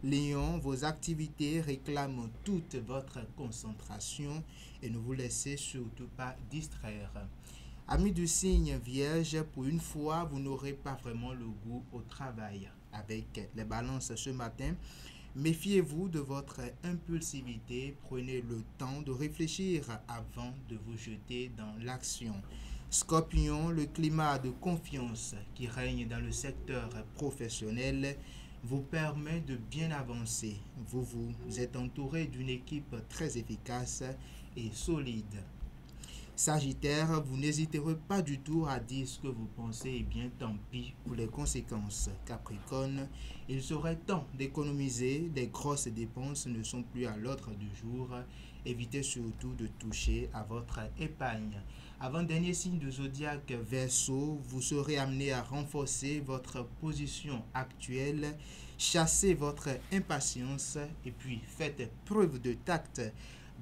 Lion, vos activités réclament toute votre concentration et ne vous laissez surtout pas distraire. Amis du signe Vierge, pour une fois, vous n'aurez pas vraiment le goût au travail. Avec les balances ce matin, méfiez-vous de votre impulsivité. Prenez le temps de réfléchir avant de vous jeter dans l'action. Scorpion, le climat de confiance qui règne dans le secteur professionnel vous permet de bien avancer. Vous êtes entouré d'une équipe très efficace et solide. Sagittaire, vous n'hésiterez pas du tout à dire ce que vous pensez et bien tant pis pour les conséquences. Capricorne, il serait temps d'économiser, les grosses dépenses ne sont plus à l'ordre du jour évitez surtout de toucher à votre épargne. Avant-dernier signe de zodiaque Verseau, vous serez amené à renforcer votre position actuelle, chassez votre impatience et puis faites preuve de tact,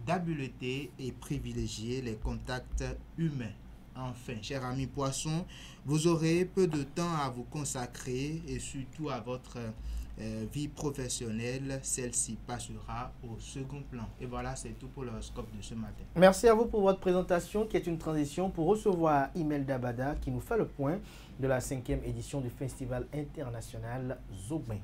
d'habileté et privilégiez les contacts humains. Enfin, chers amis poissons, vous aurez peu de temps à vous consacrer et surtout à votre vie professionnelle, celle-ci passera au second plan. Et voilà, c'est tout pour l'horoscope de ce matin. Merci à vous pour votre présentation qui est une transition pour recevoir Imelda Bada qui nous fait le point de la 5e édition du Festival international Zogbin.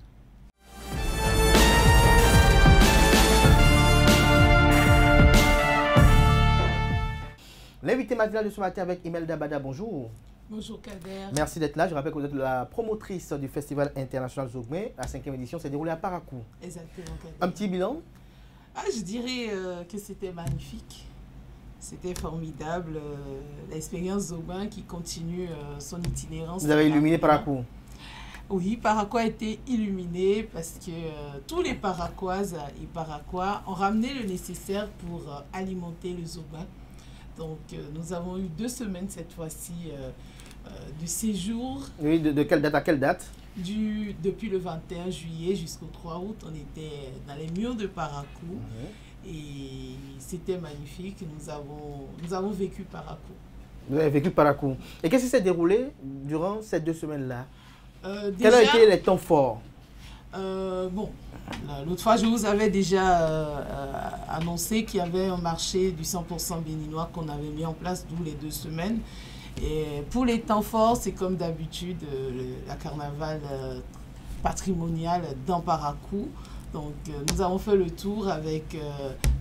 L'invité matinal de ce matin avec Imelda Bada, bonjour. Bonjour Kader. Merci d'être là. Je rappelle que vous êtes la promotrice du Festival international Zogbin. La 5e édition s'est déroulée à Parakou. Exactement Kader. Un petit bilan? Je dirais que c'était magnifique. C'était formidable. L'expérience Zogbin qui continue son itinérance. Vous avez illuminé Parakou? Oui, Parakou a été illuminé parce que tous les Paraquoises et Paraquois ont ramené le nécessaire pour alimenter le Zogbin. Donc, nous avons eu 2 semaines cette fois-ci de séjour. Oui, de quelle date à quelle date? Depuis le 21 juillet jusqu'au 3 août, on était dans les murs de Parakou. Et c'était magnifique. Nous avons vécu Parakou. Vous avez vécu Parakou. Et qu'est-ce qui s'est déroulé durant ces 2 semaines-là? Quels ont été les temps forts? Bon, l'autre fois, je vous avais déjà annoncé qu'il y avait un marché du 100% béninois qu'on avait mis en place, d'où les 2 semaines. Et pour les temps forts, c'est comme d'habitude, la carnaval patrimonial dans Parakou. Donc, nous avons fait le tour avec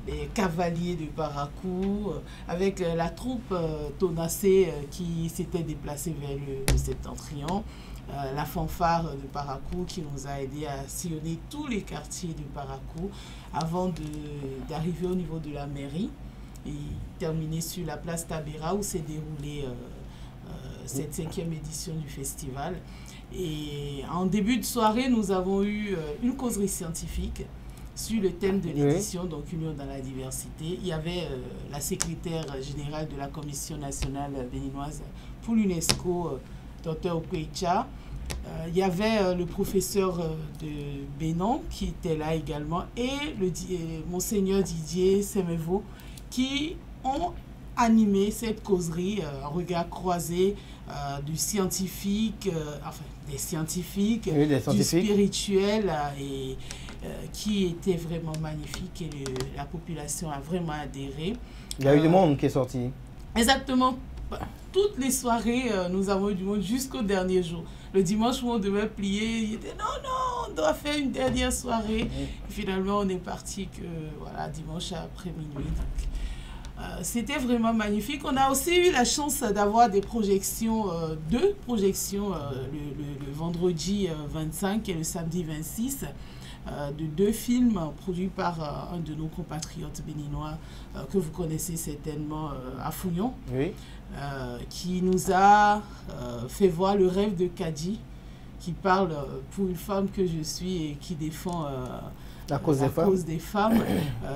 les cavaliers de Parakou, avec la troupe Tonacé qui s'était déplacée vers le Septentrion. La fanfare de Parakou qui nous a aidé à sillonner tous les quartiers de Parakou avant d'arriver au niveau de la mairie et terminer sur la place Tabera où s'est déroulée cette 5e édition du festival. Et en début de soirée, nous avons eu une causerie scientifique sur le thème de l'édition, donc Union dans la diversité. Il y avait la secrétaire générale de la Commission nationale béninoise pour l'UNESCO, Dr Okwecha. Il y avait le professeur de Bénin qui était là également et Monseigneur Didier Semevo qui ont animé cette causerie, un regard croisé du scientifique, des scientifiques, du spirituel et qui était vraiment magnifique et la population a vraiment adhéré. Il y a eu du monde qui est sorti. Exactement. Toutes les soirées, nous avons eu du monde jusqu'au dernier jour. Le dimanche où on devait plier, il était non, on doit faire une dernière soirée. Et finalement, on est parti dimanche après minuit. C'était vraiment magnifique. On a aussi eu la chance d'avoir des projections, 2 projections, le vendredi 25 et le samedi 26. De 2 films produits par un de nos compatriotes béninois que vous connaissez certainement, Afouillon, qui nous a fait voir Le rêve de Kadi, qui parle pour une femme que je suis et qui défend la cause des femmes,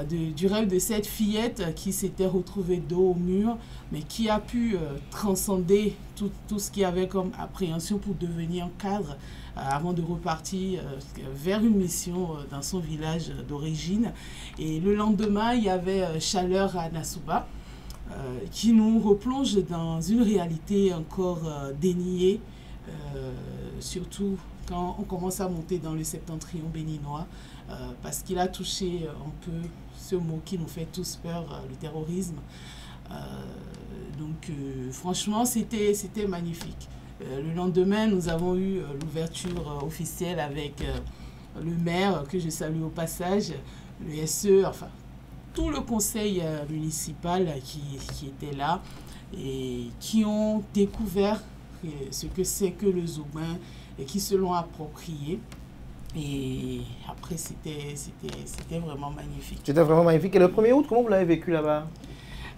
du rêve de cette fillette qui s'était retrouvée dos au mur, mais qui a pu transcender tout ce qu'il y avait comme appréhension pour devenir cadre avant de repartir vers une mission dans son village d'origine. Et le lendemain, il y avait Chaleur à Nasuba, qui nous replonge dans une réalité encore déniée, surtout quand on commence à monter dans le septentrion béninois, parce qu'il a touché un peu ce mot qui nous fait tous peur, le terrorisme. Franchement, c'était magnifique. Le lendemain, nous avons eu l'ouverture officielle avec le maire, que je salue au passage, le SE, enfin, tout le conseil municipal qui était là et qui ont découvert ce que c'est que le Zogbin et qui se l'ont approprié. Et après, c'était vraiment magnifique. C'était vraiment magnifique. Et le 1er août, comment vous l'avez vécu là-bas?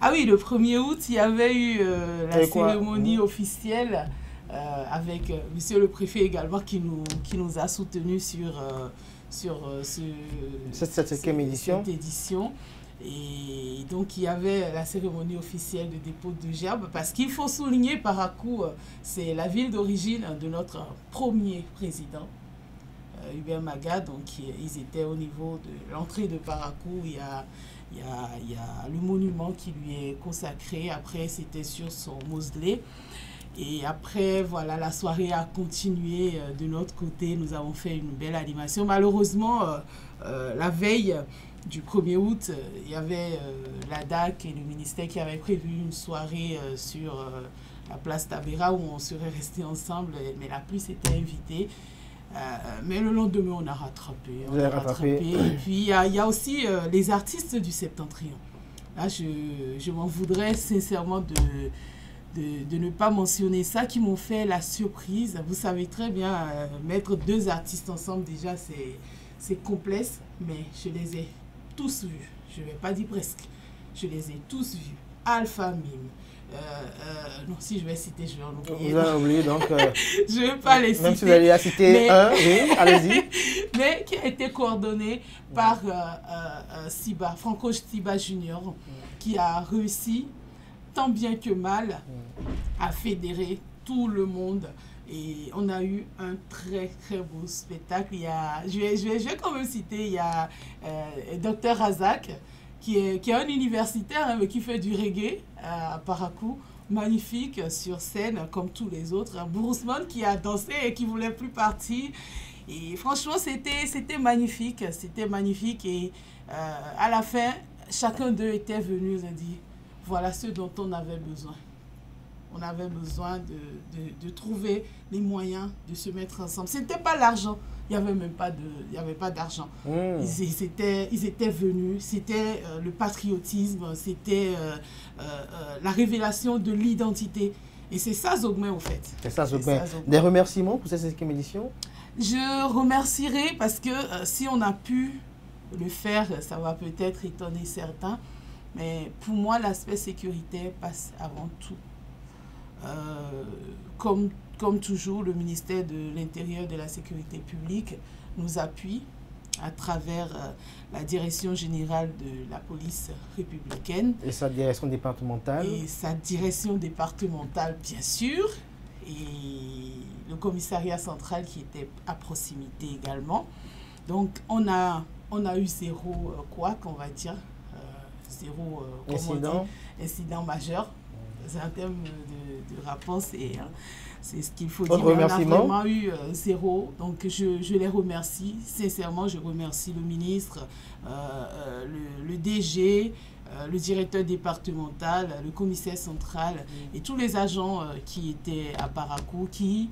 Ah oui, le 1er août, il y avait eu la cérémonie officielle avec monsieur le préfet également qui nous a soutenus sur cette édition. Et donc, il y avait la cérémonie officielle de dépôt de gerbe, parce qu'il faut souligner, Parakou, c'est la ville d'origine de notre premier président, Hubert Maga. Donc, ils étaient au niveau de l'entrée de Parakou. Il y a le monument qui lui est consacré. Après, c'était sur son mausolée. Et après, voilà, la soirée a continué de notre côté. Nous avons fait une belle animation. Malheureusement, la veille du 1er août, il y avait la DAC et le ministère qui avaient prévu une soirée sur la place Tabera où on serait restés ensemble, mais la pluie s'était invitée. Mais le lendemain, on a rattrapé. Et puis, il y a aussi les artistes du Septentrion. Là, je m'en voudrais sincèrement de ne pas mentionner ça, qui m'ont fait la surprise. Vous savez très bien, mettre 2 artistes ensemble, déjà, c'est complexe, mais je les ai tous vus. Je ne vais pas dire presque. Je les ai tous vus. Alpha Mime. Non, si je vais citer, je vais en oublier. Vous en oubliez, donc... je ne vais pas les citer. Même si vous allez citer un, oui, allez-y. Mais qui a été coordonné par Siba, Franco Siba Junior, qui a réussi, tant bien que mal, à fédérer tout le monde. Et on a eu un très très beau spectacle. Je vais quand même citer, il y a Dr Razak, qui est un universitaire, hein, mais qui fait du reggae à Parakou, magnifique sur scène comme tous les autres. Bourusman qui a dansé et qui ne voulait plus partir. Et franchement, c'était magnifique, et à la fin, chacun d'eux était venu et a dit, voilà ce dont on avait besoin. On avait besoin de trouver les moyens de se mettre ensemble. Ce n'était pas l'argent. Il n'y avait pas d'argent. Ils étaient venus. C'était le patriotisme. C'était la révélation de l'identité. Et c'est ça, Zogmen, en fait. C'est ça, Zogmen. Des remerciements pour cette 5e édition? Je remercierai parce que si on a pu le faire, ça va peut-être étonner certains. Mais pour moi, l'aspect sécurité passe avant tout. Comme toujours, le ministère de l'Intérieur et de la Sécurité publique nous appuie à travers la direction générale de la police républicaine. Et sa direction départementale. Et sa direction départementale, bien sûr. Et le commissariat central qui était à proximité également. Donc, on a eu zéro couac, on va dire. Zéro incident majeur. C'est un terme de rapport, c'est ce qu'il faut dire. On a vraiment eu zéro. Donc, je les remercie. Sincèrement, je remercie le ministre, le DG, le directeur départemental, le commissaire central et tous les agents qui étaient à Parakou, qui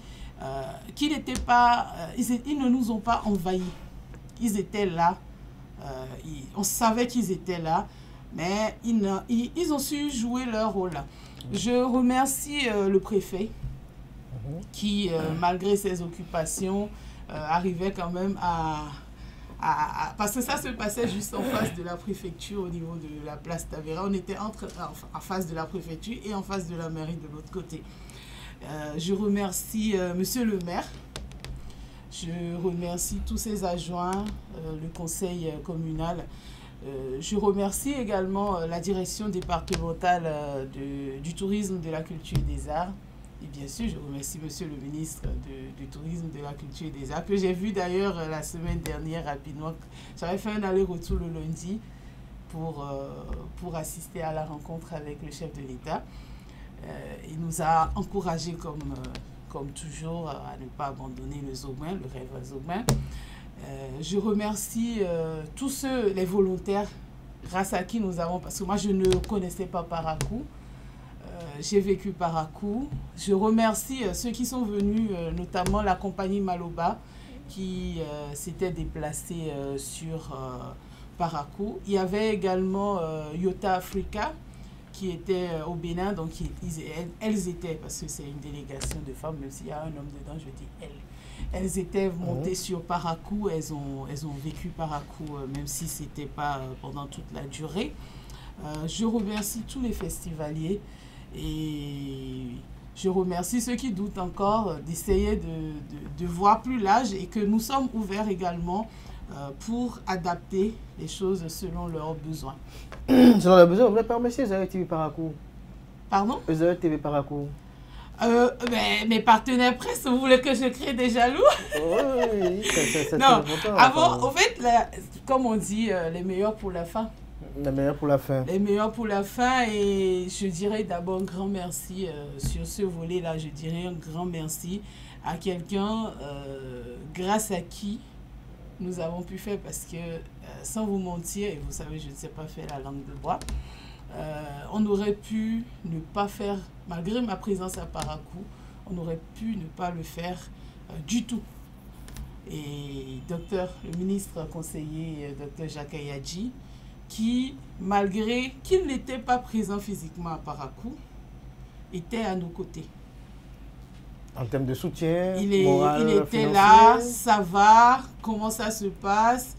n'étaient pas... ils ne nous ont pas envahis. Ils étaient là. On savait qu'ils étaient là, mais ils ont su jouer leur rôle. Je remercie le préfet qui, malgré ses occupations, arrivait quand même parce que ça se passait juste en face de la préfecture au niveau de la place Tavera. On était en face de la préfecture et en face de la mairie de l'autre côté. Je remercie monsieur le maire. Je remercie tous ses adjoints, le conseil communal. Je remercie également la direction départementale du tourisme, de la culture et des arts. Et bien sûr, je remercie monsieur le ministre du tourisme, de la culture et des arts, que j'ai vu d'ailleurs la semaine dernière rapidement. J'avais fait un aller-retour le lundi pour assister à la rencontre avec le chef de l'État. Il nous a encouragés comme toujours à ne pas abandonner le Zogmen, le rêve Zogmen. Je remercie tous les volontaires grâce à qui nous avons, parce que moi je ne connaissais pas Parakou, j'ai vécu Parakou. Je remercie ceux qui sont venus, notamment la compagnie Maloba qui s'était déplacée sur Parakou. Il y avait également Yota Africa qui était au Bénin, donc elles étaient, parce que c'est une délégation de femmes, même s'il y a un homme dedans, je dis elles. Elles étaient montées sur Parakou, elles ont vécu Parakou, même si ce n'était pas pendant toute la durée. Je remercie tous les festivaliers et je remercie ceux qui doutent encore d'essayer de voir plus large et que nous sommes ouverts également pour adapter les choses selon leurs besoins. Selon leurs besoins, vous voulez pas remercier Ezae TV Parakou? Pardon? Ezae TV Parakou. Mes partenaires presse, vous voulez que je crée des jaloux? Oui, c'est non, important. Avant, au fait, comme on dit, les meilleurs pour la fin. Les meilleurs pour la fin. Les meilleurs pour la fin, et je dirais d'abord un grand merci sur ce volet-là. Je dirais un grand merci à quelqu'un grâce à qui nous avons pu faire, parce que sans vous mentir, et vous savez, je ne sais pas faire la langue de bois, on aurait pu ne pas faire, malgré ma présence à Parakou, on aurait pu ne pas le faire du tout. Et le ministre conseiller, Dr Jacques Ayadji, qui, malgré qu'il n'était pas présent physiquement à Parakou, était à nos côtés. En termes de soutien, moral, il était financier. Là, ça va, comment ça se passe,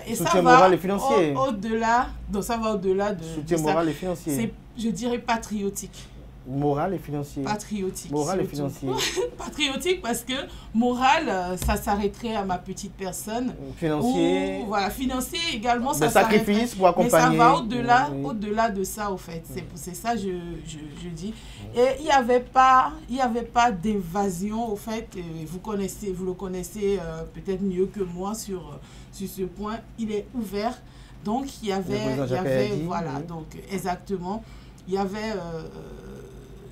et soutien ça moral va et financier. Au-delà, donc ça va au-delà de soutien moral et financier. C'est, je dirais, patriotique. Moral et financier. Patriotique. Moral et financier. Patriotique parce que moral, ça s'arrêterait à ma petite personne. Financier. Voilà, financier également, ça s'arrêterait. Sacrifice pour accompagner. Mais ça va au-delà, au-delà de ça, au fait. C'est ça je dis. Et il n'y avait pas d'évasion, au fait. Vous le connaissez peut-être mieux que moi sur ce point. Il est ouvert. Donc, il y avait voilà, donc exactement. Il y avait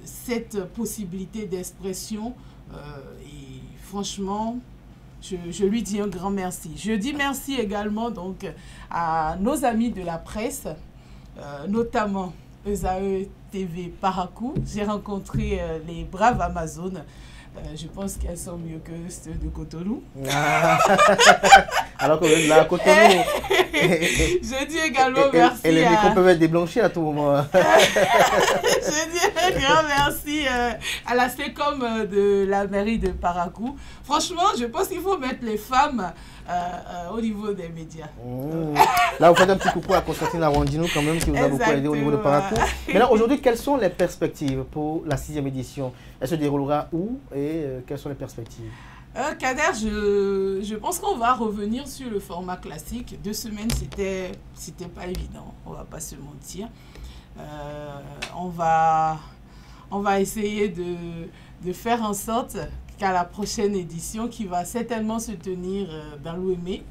cette possibilité d'expression et franchement, je lui dis un grand merci. Je dis merci également donc à nos amis de la presse, notamment Ezae TV Parakou. J'ai rencontré les braves Amazones. Je pense qu'elles sont mieux que ceux de Cotonou. Alors que là, à Cotonou... Je dis également merci et les micros peuvent être déblanchis à tout moment. Je dis un grand merci à la SECOM de la mairie de Parakou. Franchement, je pense qu'il faut mettre les femmes au niveau des médias. Là, vous faites un petit coucou à Constantine Arwandinou quand même, qui vous a beaucoup aidé au niveau de Parakou. Maintenant, aujourd'hui, quelles sont les perspectives pour la 6e édition? Elle se déroulera où et quelles sont les perspectives? Kader, je pense qu'on va revenir sur le format classique. 2 semaines, c'était pas évident, on va pas se mentir. On va essayer de faire en sorte qu'à la prochaine édition, qui va certainement se tenir dans l'Ouémé,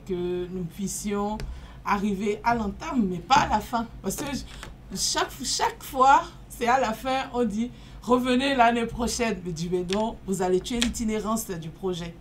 que nous puissions arriver à l'entame, mais pas à la fin. Parce que chaque fois, c'est à la fin, on dit revenez l'année prochaine. Mais du bédon, vous allez tuer l'itinérance du projet.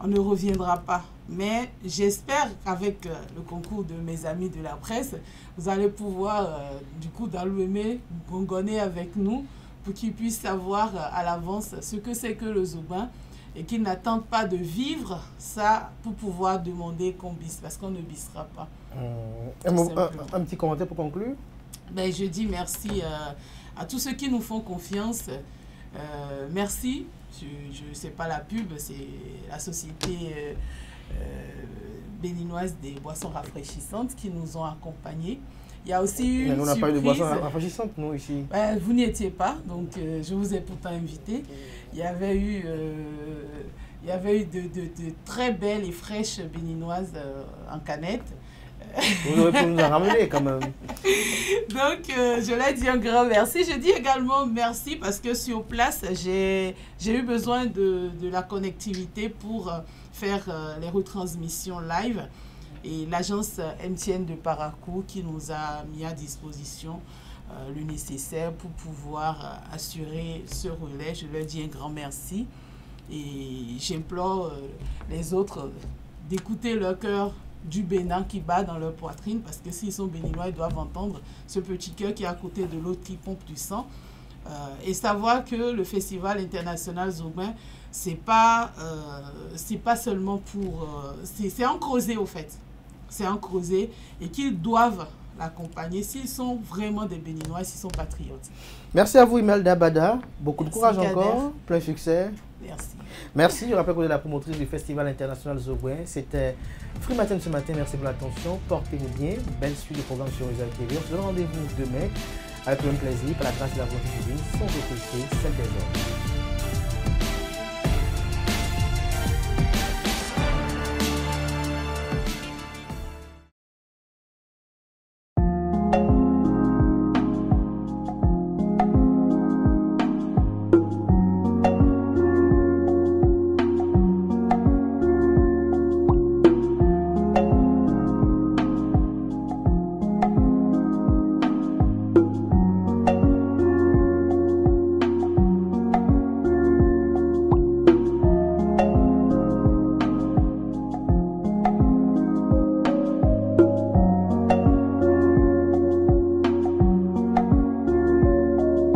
On ne reviendra pas. Mais j'espère qu'avec le concours de mes amis de la presse, vous allez pouvoir, du coup, dans l'Ouémé, gongonner avec nous pour qu'ils puissent savoir à l'avance ce que c'est que le Zoubin et qu'ils n'attendent pas de vivre ça pour pouvoir demander qu'on bisse, parce qu'on ne bissera pas. Un petit commentaire pour conclure? Ben, je dis merci à tous ceux qui nous font confiance. Merci. C'est pas la pub, c'est la société béninoise des boissons rafraîchissantes qui nous ont accompagnés. Il y a aussi eu mais nous, on n'a pas eu de boissons rafraîchissantes, nous, ici. Vous n'y étiez pas, donc je vous ai pourtant invité. Il y avait eu de très belles et fraîches béninoises en canette. Vous aurez pu nous en ramener quand même. Donc, je leur dis un grand merci. Je dis également merci parce que sur place, j'ai eu besoin de la connectivité pour faire les retransmissions live. Et l'agence MTN de Parakou qui nous a mis à disposition le nécessaire pour pouvoir assurer ce relais. Je leur dis un grand merci. Et j'implore les autres d'écouter leur cœur du Bénin qui bat dans leur poitrine, parce que s'ils sont béninois, ils doivent entendre ce petit cœur qui est à côté de l'autre qui pompe du sang. Et savoir que le Festival international Zoubin, c'est pas seulement pour... c'est en creuser au fait. C'est en creuser et qu'ils doivent l'accompagner s'ils sont vraiment des Béninois, s'ils sont patriotes. Merci à vous, Imelda Bada. Beaucoup de courage encore, plein succès. Merci. Merci. Je rappelle qu'on est la promotrice du Festival international Zoubin. C'était Free Matin ce matin. Merci pour l'attention. Portez-vous bien. Belle suite de programmes sur Ezae TV. On se donne rendez-vous demain avec le même plaisir, par la grâce de la volonté divine, sans écouter celle des hommes.